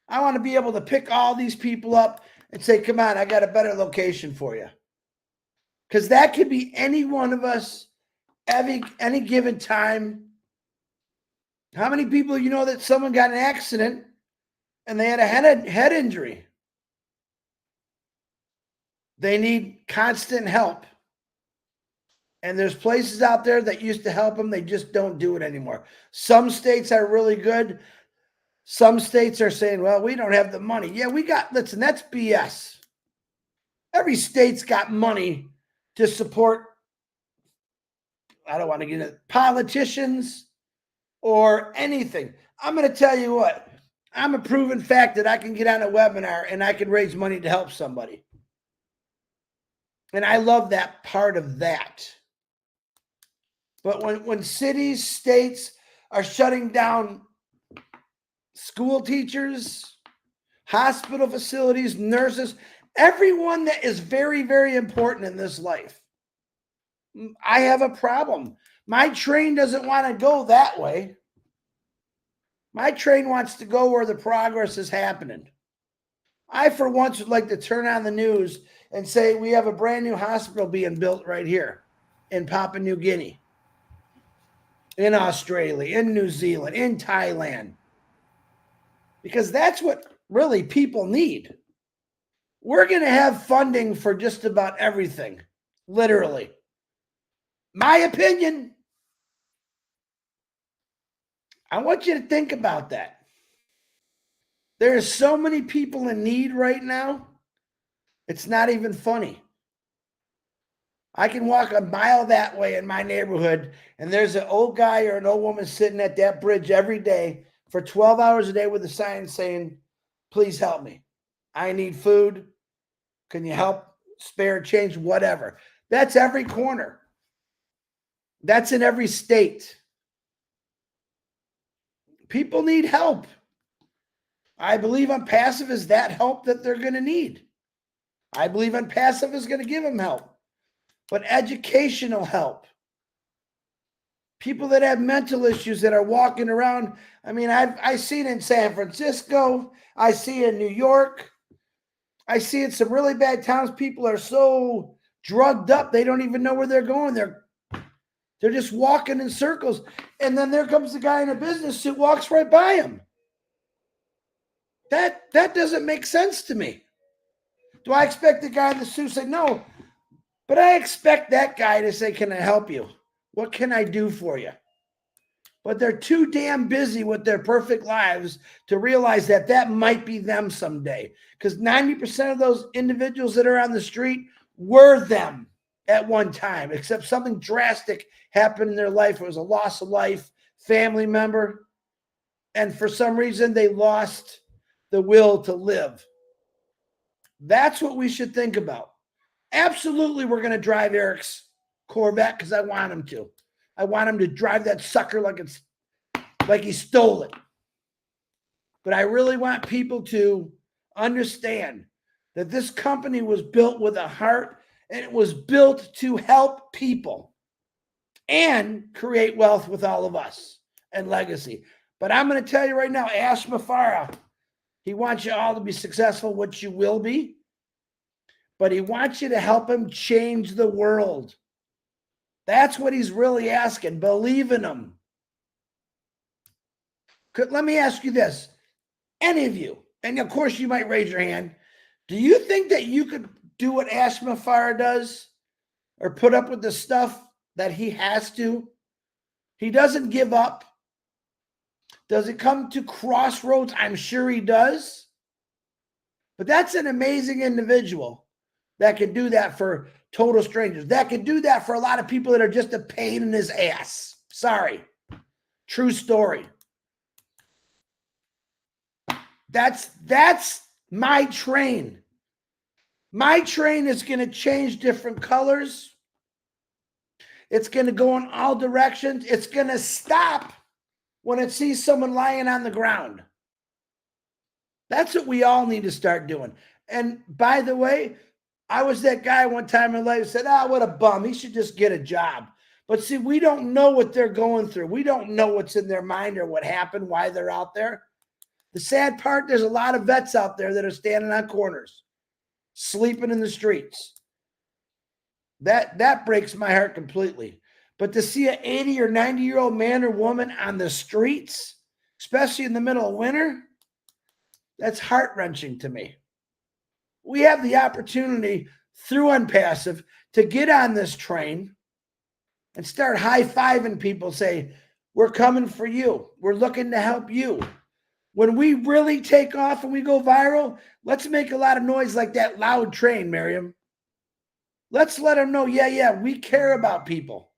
I want to be able to pick all these people up and say, come on, I got a better location for you. Because that could be any one of us, any given time. How many people you know that someone got in an accident and they had a head injury? They need constant help. And there's places out there that used to help them. They just don't do it anymore. Some states are really good. Some states are saying, well, we don't have the money. Yeah, listen, that's BS. Every state's got money to support, I don't want to get it, politicians or anything. I'm going to tell you what, I'm a proven fact that I can get on a webinar and I can raise money to help somebody. And I love that part of that. But when cities, states are shutting down school teachers, hospital facilities, nurses, everyone that is very, very important in this life, I have a problem. My train doesn't want to go that way. My train wants to go where the progress is happening. I, for once, would like to turn on the news and say we have a brand new hospital being built right here in Papua New Guinea, in Australia, in New Zealand, in Thailand. Because that's what really people need. We're going to have funding for just about everything, literally. My opinion. I want you to think about that. There are so many people in need right now. It's not even funny. I can walk a mile that way in my neighborhood, and there's an old guy or an old woman sitting at that bridge every day for 12 hours a day with a sign saying, please help me. I need food. Can you help? Spare change, whatever. That's every corner. That's in every state. People need help. I believe ONPASSIVE is that help that they're going to need. I believe ONPASSIVE is going to give them help. But educational help. People that have mental issues that are walking around. I mean, I see it in San Francisco. I see it in New York. I see it in some really bad towns. People are so drugged up, they don't even know where they're going. They're just walking in circles. And then there comes the guy in a business suit, walks right by him. That doesn't make sense to me. Do I expect the guy in the suit to say no? But I expect that guy to say, can I help you? What can I do for you? But they're too damn busy with their perfect lives to realize that that might be them someday. Because 90% of those individuals that are on the street were them at one time, except something drastic happened in their life. It was a loss of life, family member, and for some reason they lost the will to live. That's what we should think about. Absolutely, we're going to drive Eric's Corvette because I want him to. I want him to drive that sucker like he stole it. But I really want people to understand that this company was built with a heart, and it was built to help people and create wealth with all of us and legacy. But I'm going to tell you right now, Ash Mafara, he wants you all to be successful, which you will be, but he wants you to help him change the world. That's what he's really asking. Believe in him. Let me ask you this. Any of you, and of course you might raise your hand, do you think that you could do what Ash Mafara does or put up with the stuff that he has to? He doesn't give up. Does it come to crossroads? I'm sure he does. But that's an amazing individual that could do that for total strangers. That could do that for a lot of people that are just a pain in his ass. Sorry. True story. That's my train. My train is going to change different colors. It's going to go in all directions. It's going to stop when it sees someone lying on the ground. That's what we all need to start doing. And by the way, I was that guy one time in life who said, what a bum. He should just get a job. But see, we don't know what they're going through. We don't know what's in their mind or what happened, why they're out there. The sad part, there's a lot of vets out there that are standing on corners, sleeping in the streets. That breaks my heart completely. But to see an 80 or 90-year-old man or woman on the streets, especially in the middle of winter, that's heart-wrenching to me. We have the opportunity through ONPASSIVE to get on this train and start high-fiving people, say, we're coming for you. We're looking to help you. When we really take off and we go viral, let's make a lot of noise like that loud train, Miriam. Let's let them know, yeah, we care about people.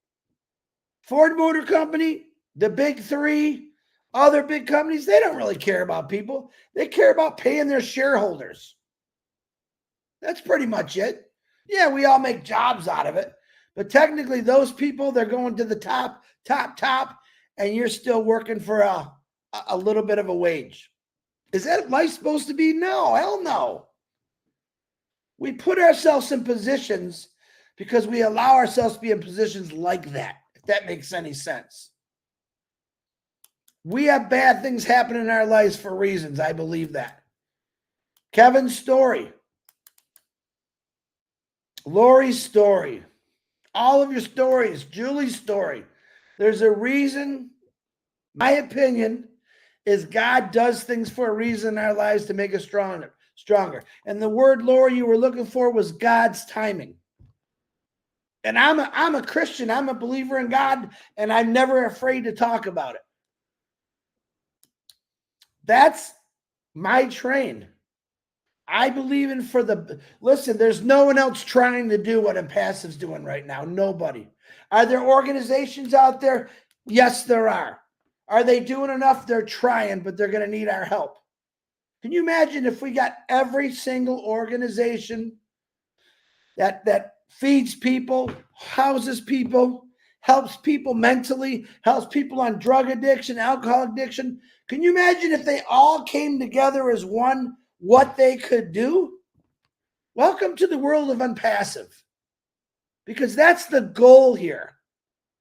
Ford Motor Company, the big three, other big companies, they don't really care about people. They care about paying their shareholders. That's pretty much it. Yeah, we all make jobs out of it. But technically, those people, they're going to the top, and you're still working for a little bit of a wage. Is that life supposed to be? No, hell no. We put ourselves in positions because we allow ourselves to be in positions like that, if that makes any sense. We have bad things happen in our lives for reasons. I believe that. Kevin's story. Lori's story. All of your stories. Julie's story. There's a reason. My opinion is God does things for a reason in our lives to make us stronger. And the word, Lori, you were looking for was God's timing. And I'm a Christian. I'm a believer in God, and I'm never afraid to talk about it. That's my train. I believe in listen, there's no one else trying to do what ONPASSIVE's doing right now. Nobody. Are there organizations out there? Yes, there are. Are they doing enough? They're trying, but they're going to need our help. Can you imagine if we got every single organization that feeds people, houses people, helps people mentally, helps people on drug addiction, alcohol addiction? Can you imagine if they all came together as one, what they could do? Welcome to the world of ONPASSIVE, because that's the goal here,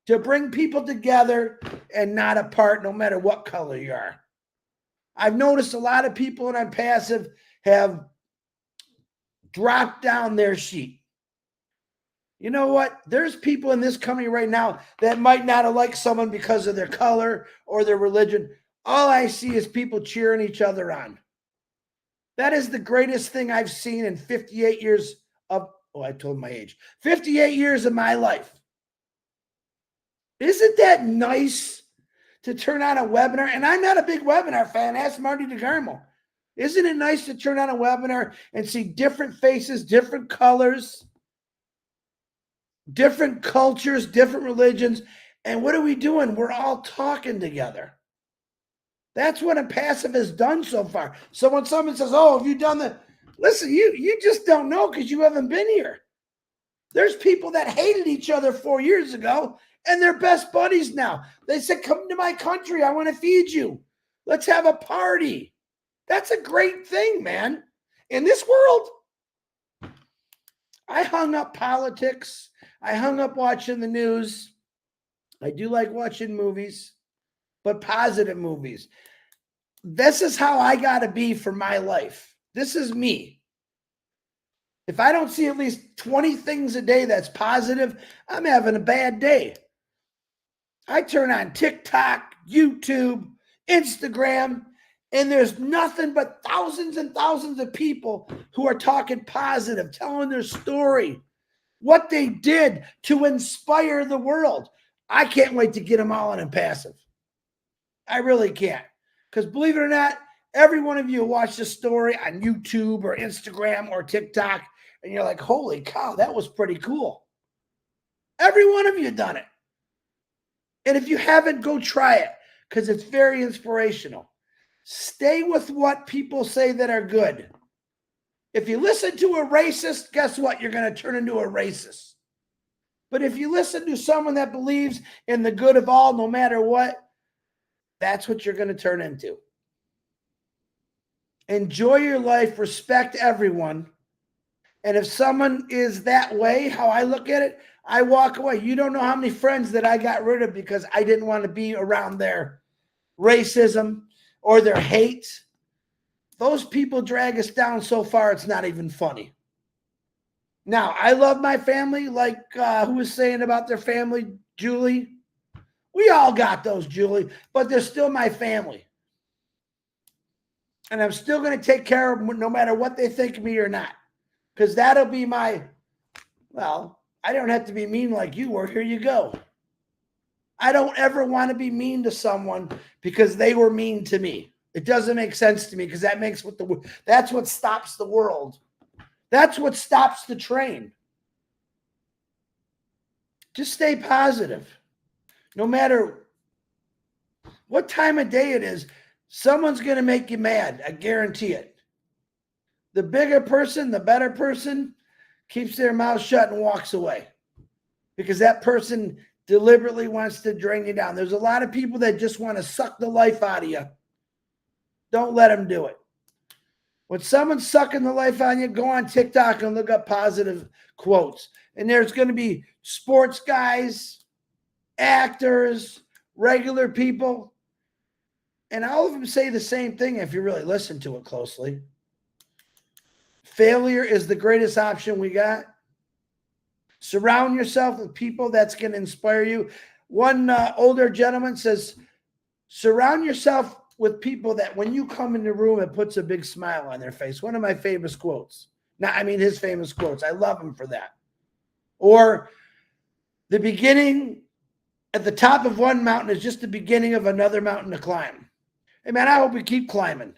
to bring people together and not apart, no matter what color you are. I've noticed a lot of people in ONPASSIVE have dropped down their sheet. You know what? There's people in this company right now that might not have liked someone because of their color or their religion. All I see is people cheering each other on. That is the greatest thing I've seen in 58 years of, I told my age, 58 years of my life. Isn't that nice to turn on a webinar? And I'm not a big webinar fan. Ask Marty DeGarmo. Isn't it nice to turn on a webinar and see different faces, different colors, different cultures, different religions? And what are we doing? We're all talking together. That's what ONPASSIVE has done so far. So when someone says, oh, have you done the... Listen, you just don't know because you haven't been here. There's people that hated each other 4 years ago, and they're best buddies now. They said, come to my country. I want to feed you. Let's have a party. That's a great thing, man. In this world, I hung up politics. I hung up watching the news. I do like watching movies, but positive movies. This is how I got to be for my life. This is me. If I don't see at least 20 things a day that's positive, I'm having a bad day. I turn on TikTok, YouTube, Instagram, and there's nothing but thousands and thousands of people who are talking positive, telling their story, what they did to inspire the world. I can't wait to get them all on ONPASSIVE. I really can't. Because believe it or not, every one of you watched this story on YouTube or Instagram or TikTok, and you're like, holy cow, that was pretty cool. Every one of you done it. And if you haven't, go try it because it's very inspirational. Stay with what people say that are good. If you listen to a racist, guess what? You're going to turn into a racist. But if you listen to someone that believes in the good of all, no matter what, that's what you're going to turn into. Enjoy your life. Respect everyone. And if someone is that way, how I look at it, I walk away. You don't know how many friends that I got rid of because I didn't want to be around their racism or their hate. Those people drag us down so far, it's not even funny. Now, I love my family, like who was saying about their family, Julie. We all got those, Julie, but they're still my family. And I'm still going to take care of them no matter what they think of me or not. Because that'll be my, well, I don't have to be mean like you were. Here you go. I don't ever want to be mean to someone because they were mean to me. It doesn't make sense to me because that's what stops the world. That's what stops the train. Just stay positive. No matter what time of day it is, someone's going to make you mad. I guarantee it. The bigger person, the better person, keeps their mouth shut and walks away because that person deliberately wants to drain you down. There's a lot of people that just want to suck the life out of you. Don't let them do it. When someone's sucking the life out of you, go on TikTok and look up positive quotes. And there's going to be sports guys, actors, regular people. And all of them say the same thing if you really listen to it closely. Failure is the greatest option we got. Surround yourself with people that's going to inspire you. One older gentleman says, surround yourself with people that when you come in the room, it puts a big smile on their face. One of my famous quotes. His famous quotes. I love him for that. Or the beginning at the top of one mountain is just the beginning of another mountain to climb. Hey, man, I hope we keep climbing.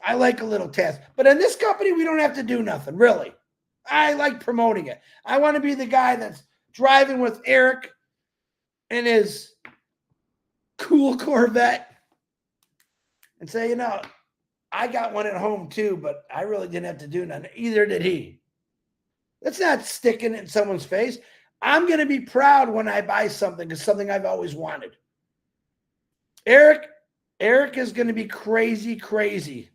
I like a little task. But in this company, we don't have to do nothing, really. I like promoting it. I want to be the guy that's driving with Eric in his cool Corvette and say, I got one at home too, but I really didn't have to do nothing. Either did he. That's not sticking it in someone's face. I'm going to be proud when I buy something. It's something I've always wanted. Eric is going to be crazy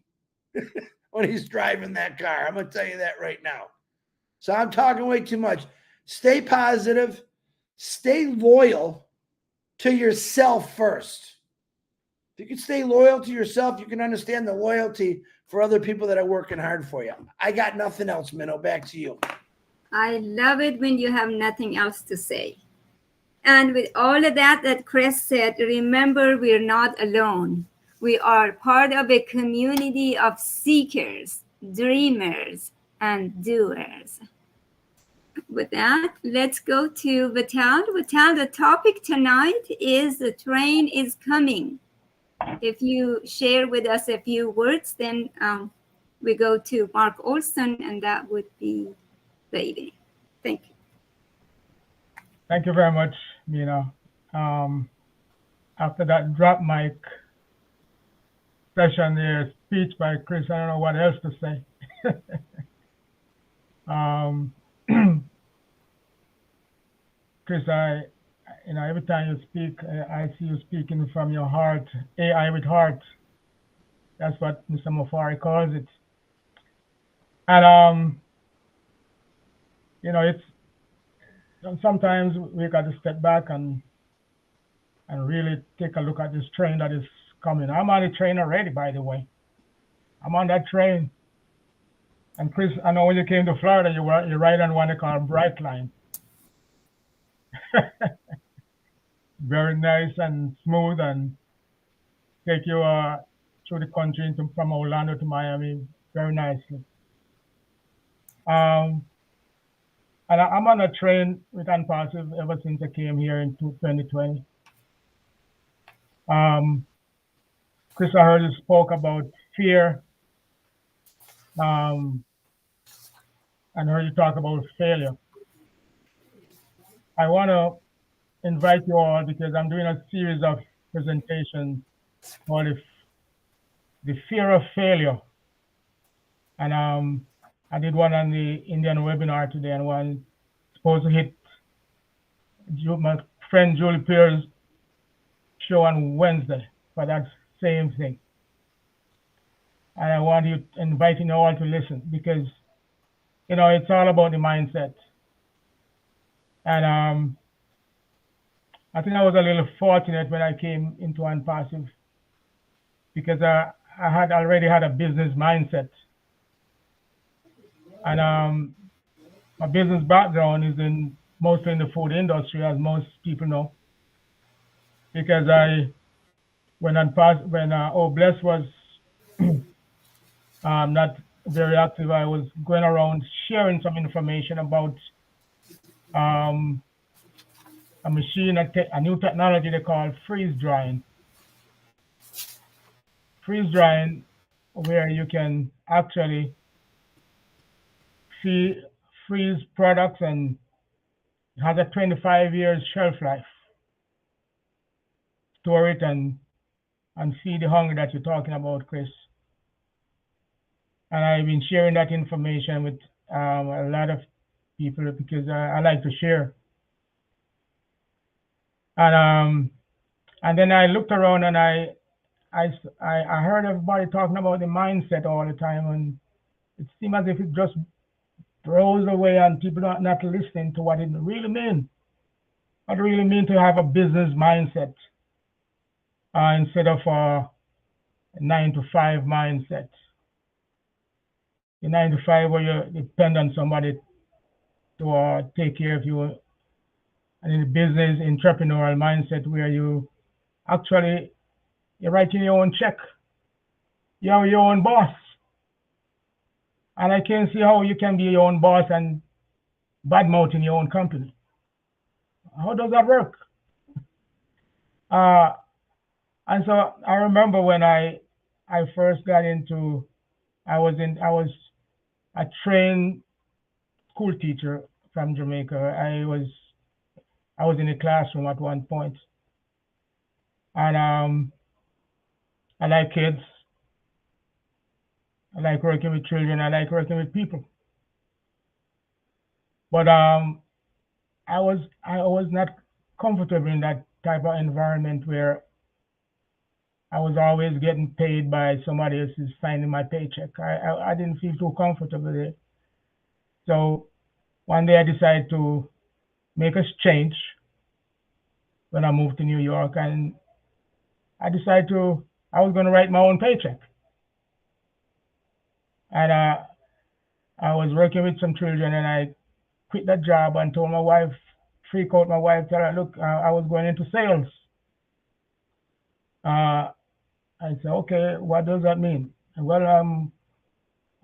when he's driving that car. I'm going to tell you that right now. So I'm talking way too much. Stay positive. Stay loyal to yourself first. If you can stay loyal to yourself, you can understand the loyalty for other people that are working hard for you. I got nothing else, Minnow. Back to you. I love it when you have nothing else to say. And with all of that Chris said, remember, we're not alone. We are part of a community of seekers, dreamers, and doers. with that, let's go to Vital. Vital, the topic tonight is the train is coming. If you share with us a few words, then we go to Mark Olson, and that would be the evening. Thank you. Thank you very much, Mina. After that drop mic session there, speech by Chris, I don't know what else to say. Chris, every time you speak, I see you speaking from your heart, AI with heart. That's what Mr. Mofari calls it. And, it's sometimes we got to step back and really take a look at this train that is coming. I'm on the train already, by the way. I'm on that train. And Chris, I know when you came to Florida, you ride on one they call Bright Line. Very nice and smooth, and take you through the country from Orlando to Miami very nicely. And I'm on a train with ONPASSIVE ever since I came here in 2020. Chris, I heard you spoke about fear, and heard you talk about failure. I want to invite you all because I'm doing a series of presentations called the fear of failure. And I did one on the Indian webinar today, and one supposed to hit my friend Julie Pierce's show on Wednesday for that same thing. And I want you inviting you all to listen because it's all about the mindset. And I think I was a little fortunate when I came into ONPASSIVE because I had already had a business mindset. And my business background is mostly in the food industry, as most people know. Because when Bless was not very active, I was going around sharing some information about a machine, a new technology they call freeze drying. Freeze drying, where you can actually freeze products, and it has a 25 years shelf life. Store it and feed the hunger that you're talking about, Chris. And I've been sharing that information with a lot of people because I like to share. And then I looked around and I heard everybody talking about the mindset all the time, and it seemed as if it just throws away and people are not listening to what it really means. What it really means to have a business mindset instead of a 9-to-5 mindset. The 9-to-5 where you depend on somebody to take care of you, and in the business entrepreneurial mindset where you're writing your own check. You're your own boss. And I can't see how you can be your own boss and badmouthing your own company. How does that work? And so I remember when I first got into, I was a trained school teacher from Jamaica. I was in a classroom at one point, and I like kids. I like working with children. I like working with people. But I was not comfortable in that type of environment where I was always getting paid by somebody else who's signing my paycheck. I didn't feel too comfortable there. So one day I decided to make a change when I moved to New York, and I decided I was going to write my own paycheck. And I was working with some children, and I quit that job and told my wife, freak out my wife, tell her, look, I was going into sales. I said, okay, what does that mean? Well,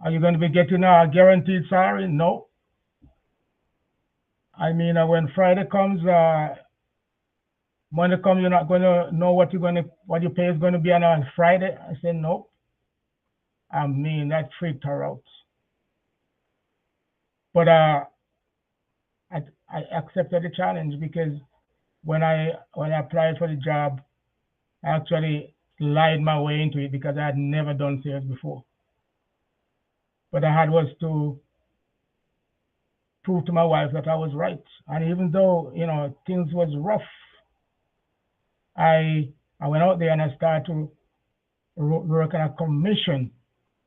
are you going to be getting a guaranteed salary? No. I mean, when Friday comes, Monday comes, you're not going to know what your pay is going to be on a Friday. I said, nope. I mean, that freaked her out. But I accepted the challenge because when I applied for the job, I actually lied my way into it because I had never done sales before. But I had was to prove to my wife that I was right. And even though, things was rough, I went out there and I started to work on a commission.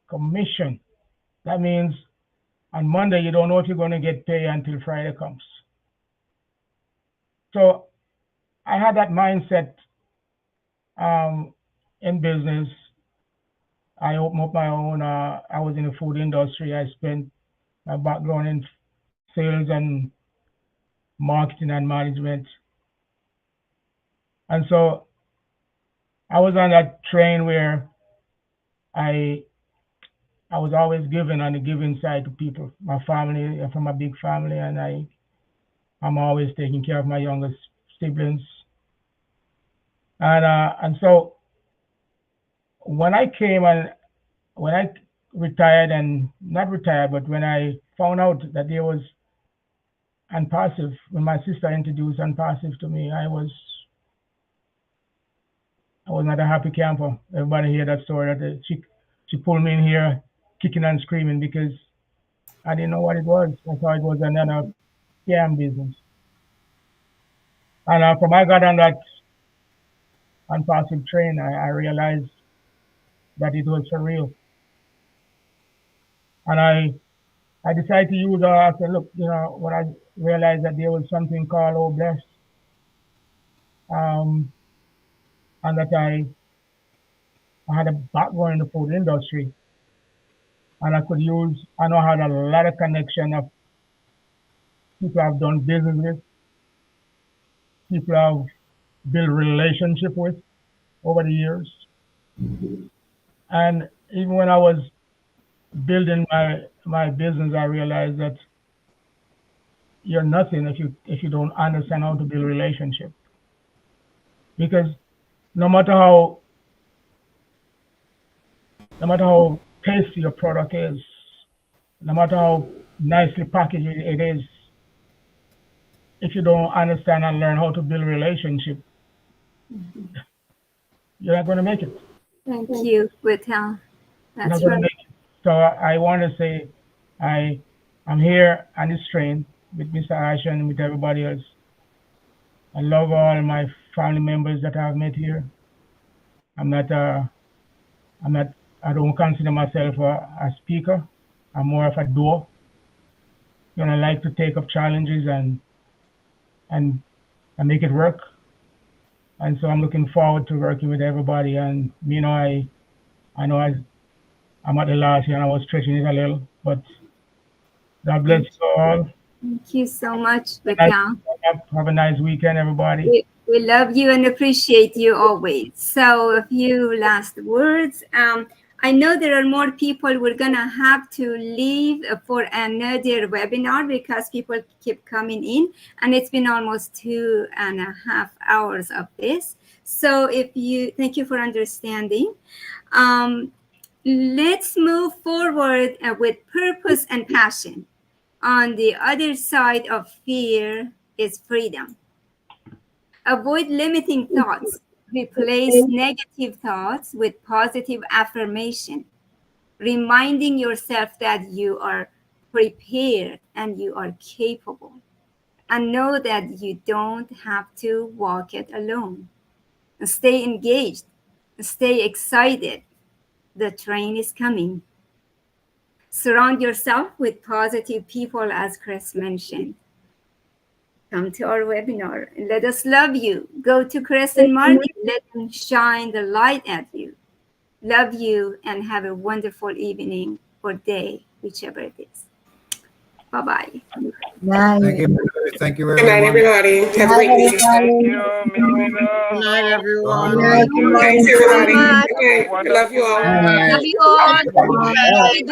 Commission. That means on Monday, you don't know if you're going to get paid until Friday comes. So I had that mindset in business. I opened up my own. I was in the food industry. I spent my background in sales and marketing and management. And so I was on that train where I was always giving on the giving side to people. My family, I'm from a big family, and I'm always taking care of my youngest siblings. And so when I retired, and not retired, but when I found out that there was ONPASSIVE, when my sister introduced ONPASSIVE to me, I was not a happy camper. Everybody hear that story that she pulled me in here kicking and screaming because I didn't know what it was. I thought it was another scam business. And from I got on that ONPASSIVE train, I realized that it was for real. And I decided to use I said, look, when I realized that there was something called Oh Bless, and that I had a background in the food industry, and I know I had a lot of connection of people I've done business with, people I've built relationship with over the years. And even when I was building my business, I realized that you're nothing if you don't understand how to build relationship. Because no matter how tasty your product is, no matter how nicely packaged it is, if you don't understand and learn how to build a relationship, you're not going to make it. Thank you, Whittle. You're not That's going to right. make it. So I want to say I'm here on this train with Mr. Asher and with everybody else. I love all my family members that I've met here. I don't consider myself a speaker. I'm more of a doer. I like to take up challenges and make it work. And so I'm looking forward to working with everybody. And I know I'm at the last year and I was stretching it a little, but God bless you all. Thank you so much, Whittle. Have a nice weekend, everybody. We love you and appreciate you always. So a few last words. I know there are more people. We're going to have to leave for another webinar because people keep coming in, and it's been almost 2.5 hours of this. So thank you for understanding. Let's move forward with purpose and passion. On the other side of fear is freedom. Avoid limiting thoughts. Replace negative thoughts with positive affirmation, reminding yourself that you are prepared and you are capable. And know that you don't have to walk it alone. Stay engaged. Stay excited. The train is coming. Surround yourself with positive people, as Chris mentioned. Come to our webinar and let us love you. Go to Chris and Marty. Let them shine the light at you. Love you and have a wonderful evening or day, whichever it is. Bye-bye. Night. Thank you, Good night, everyone. everybody. Have a great week. Thank you, Miss Mino. Good night, everyone. Night. Thanks, everybody. much. Good night. I love you all. Love you all. Sweet dreams.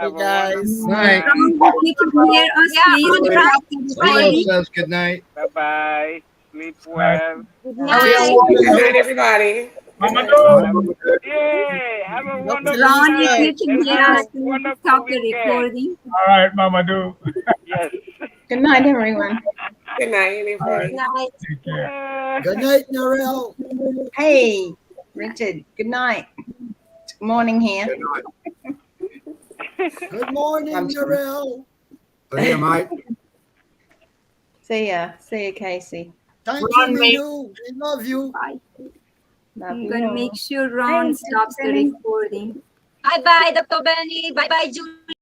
Okay, guys. Night. Ron, if you can hear us, Yeah, please on stop the recording. says good night. Bye-bye. Sleep well. Good Are we night. all Good good? night, everybody. Mama Yay! Have a wonderful Ron, night if you can and hear have us, a please wonderful stop the weekend. recording. All right, Mama do. Yes. Good night, everyone. Good night, everybody. Good night. Take care. Good night, Narelle. Hey, Richard. Good night. Good morning here. Good morning, Narelle. See you, mate. See ya. See ya, Casey. Thank you, Minu. We love you. Bye. Love I'm you going to all. make sure Ron Hey, stops the Jenny. recording. Bye-bye, Dr. Benny. Bye-bye, Julie.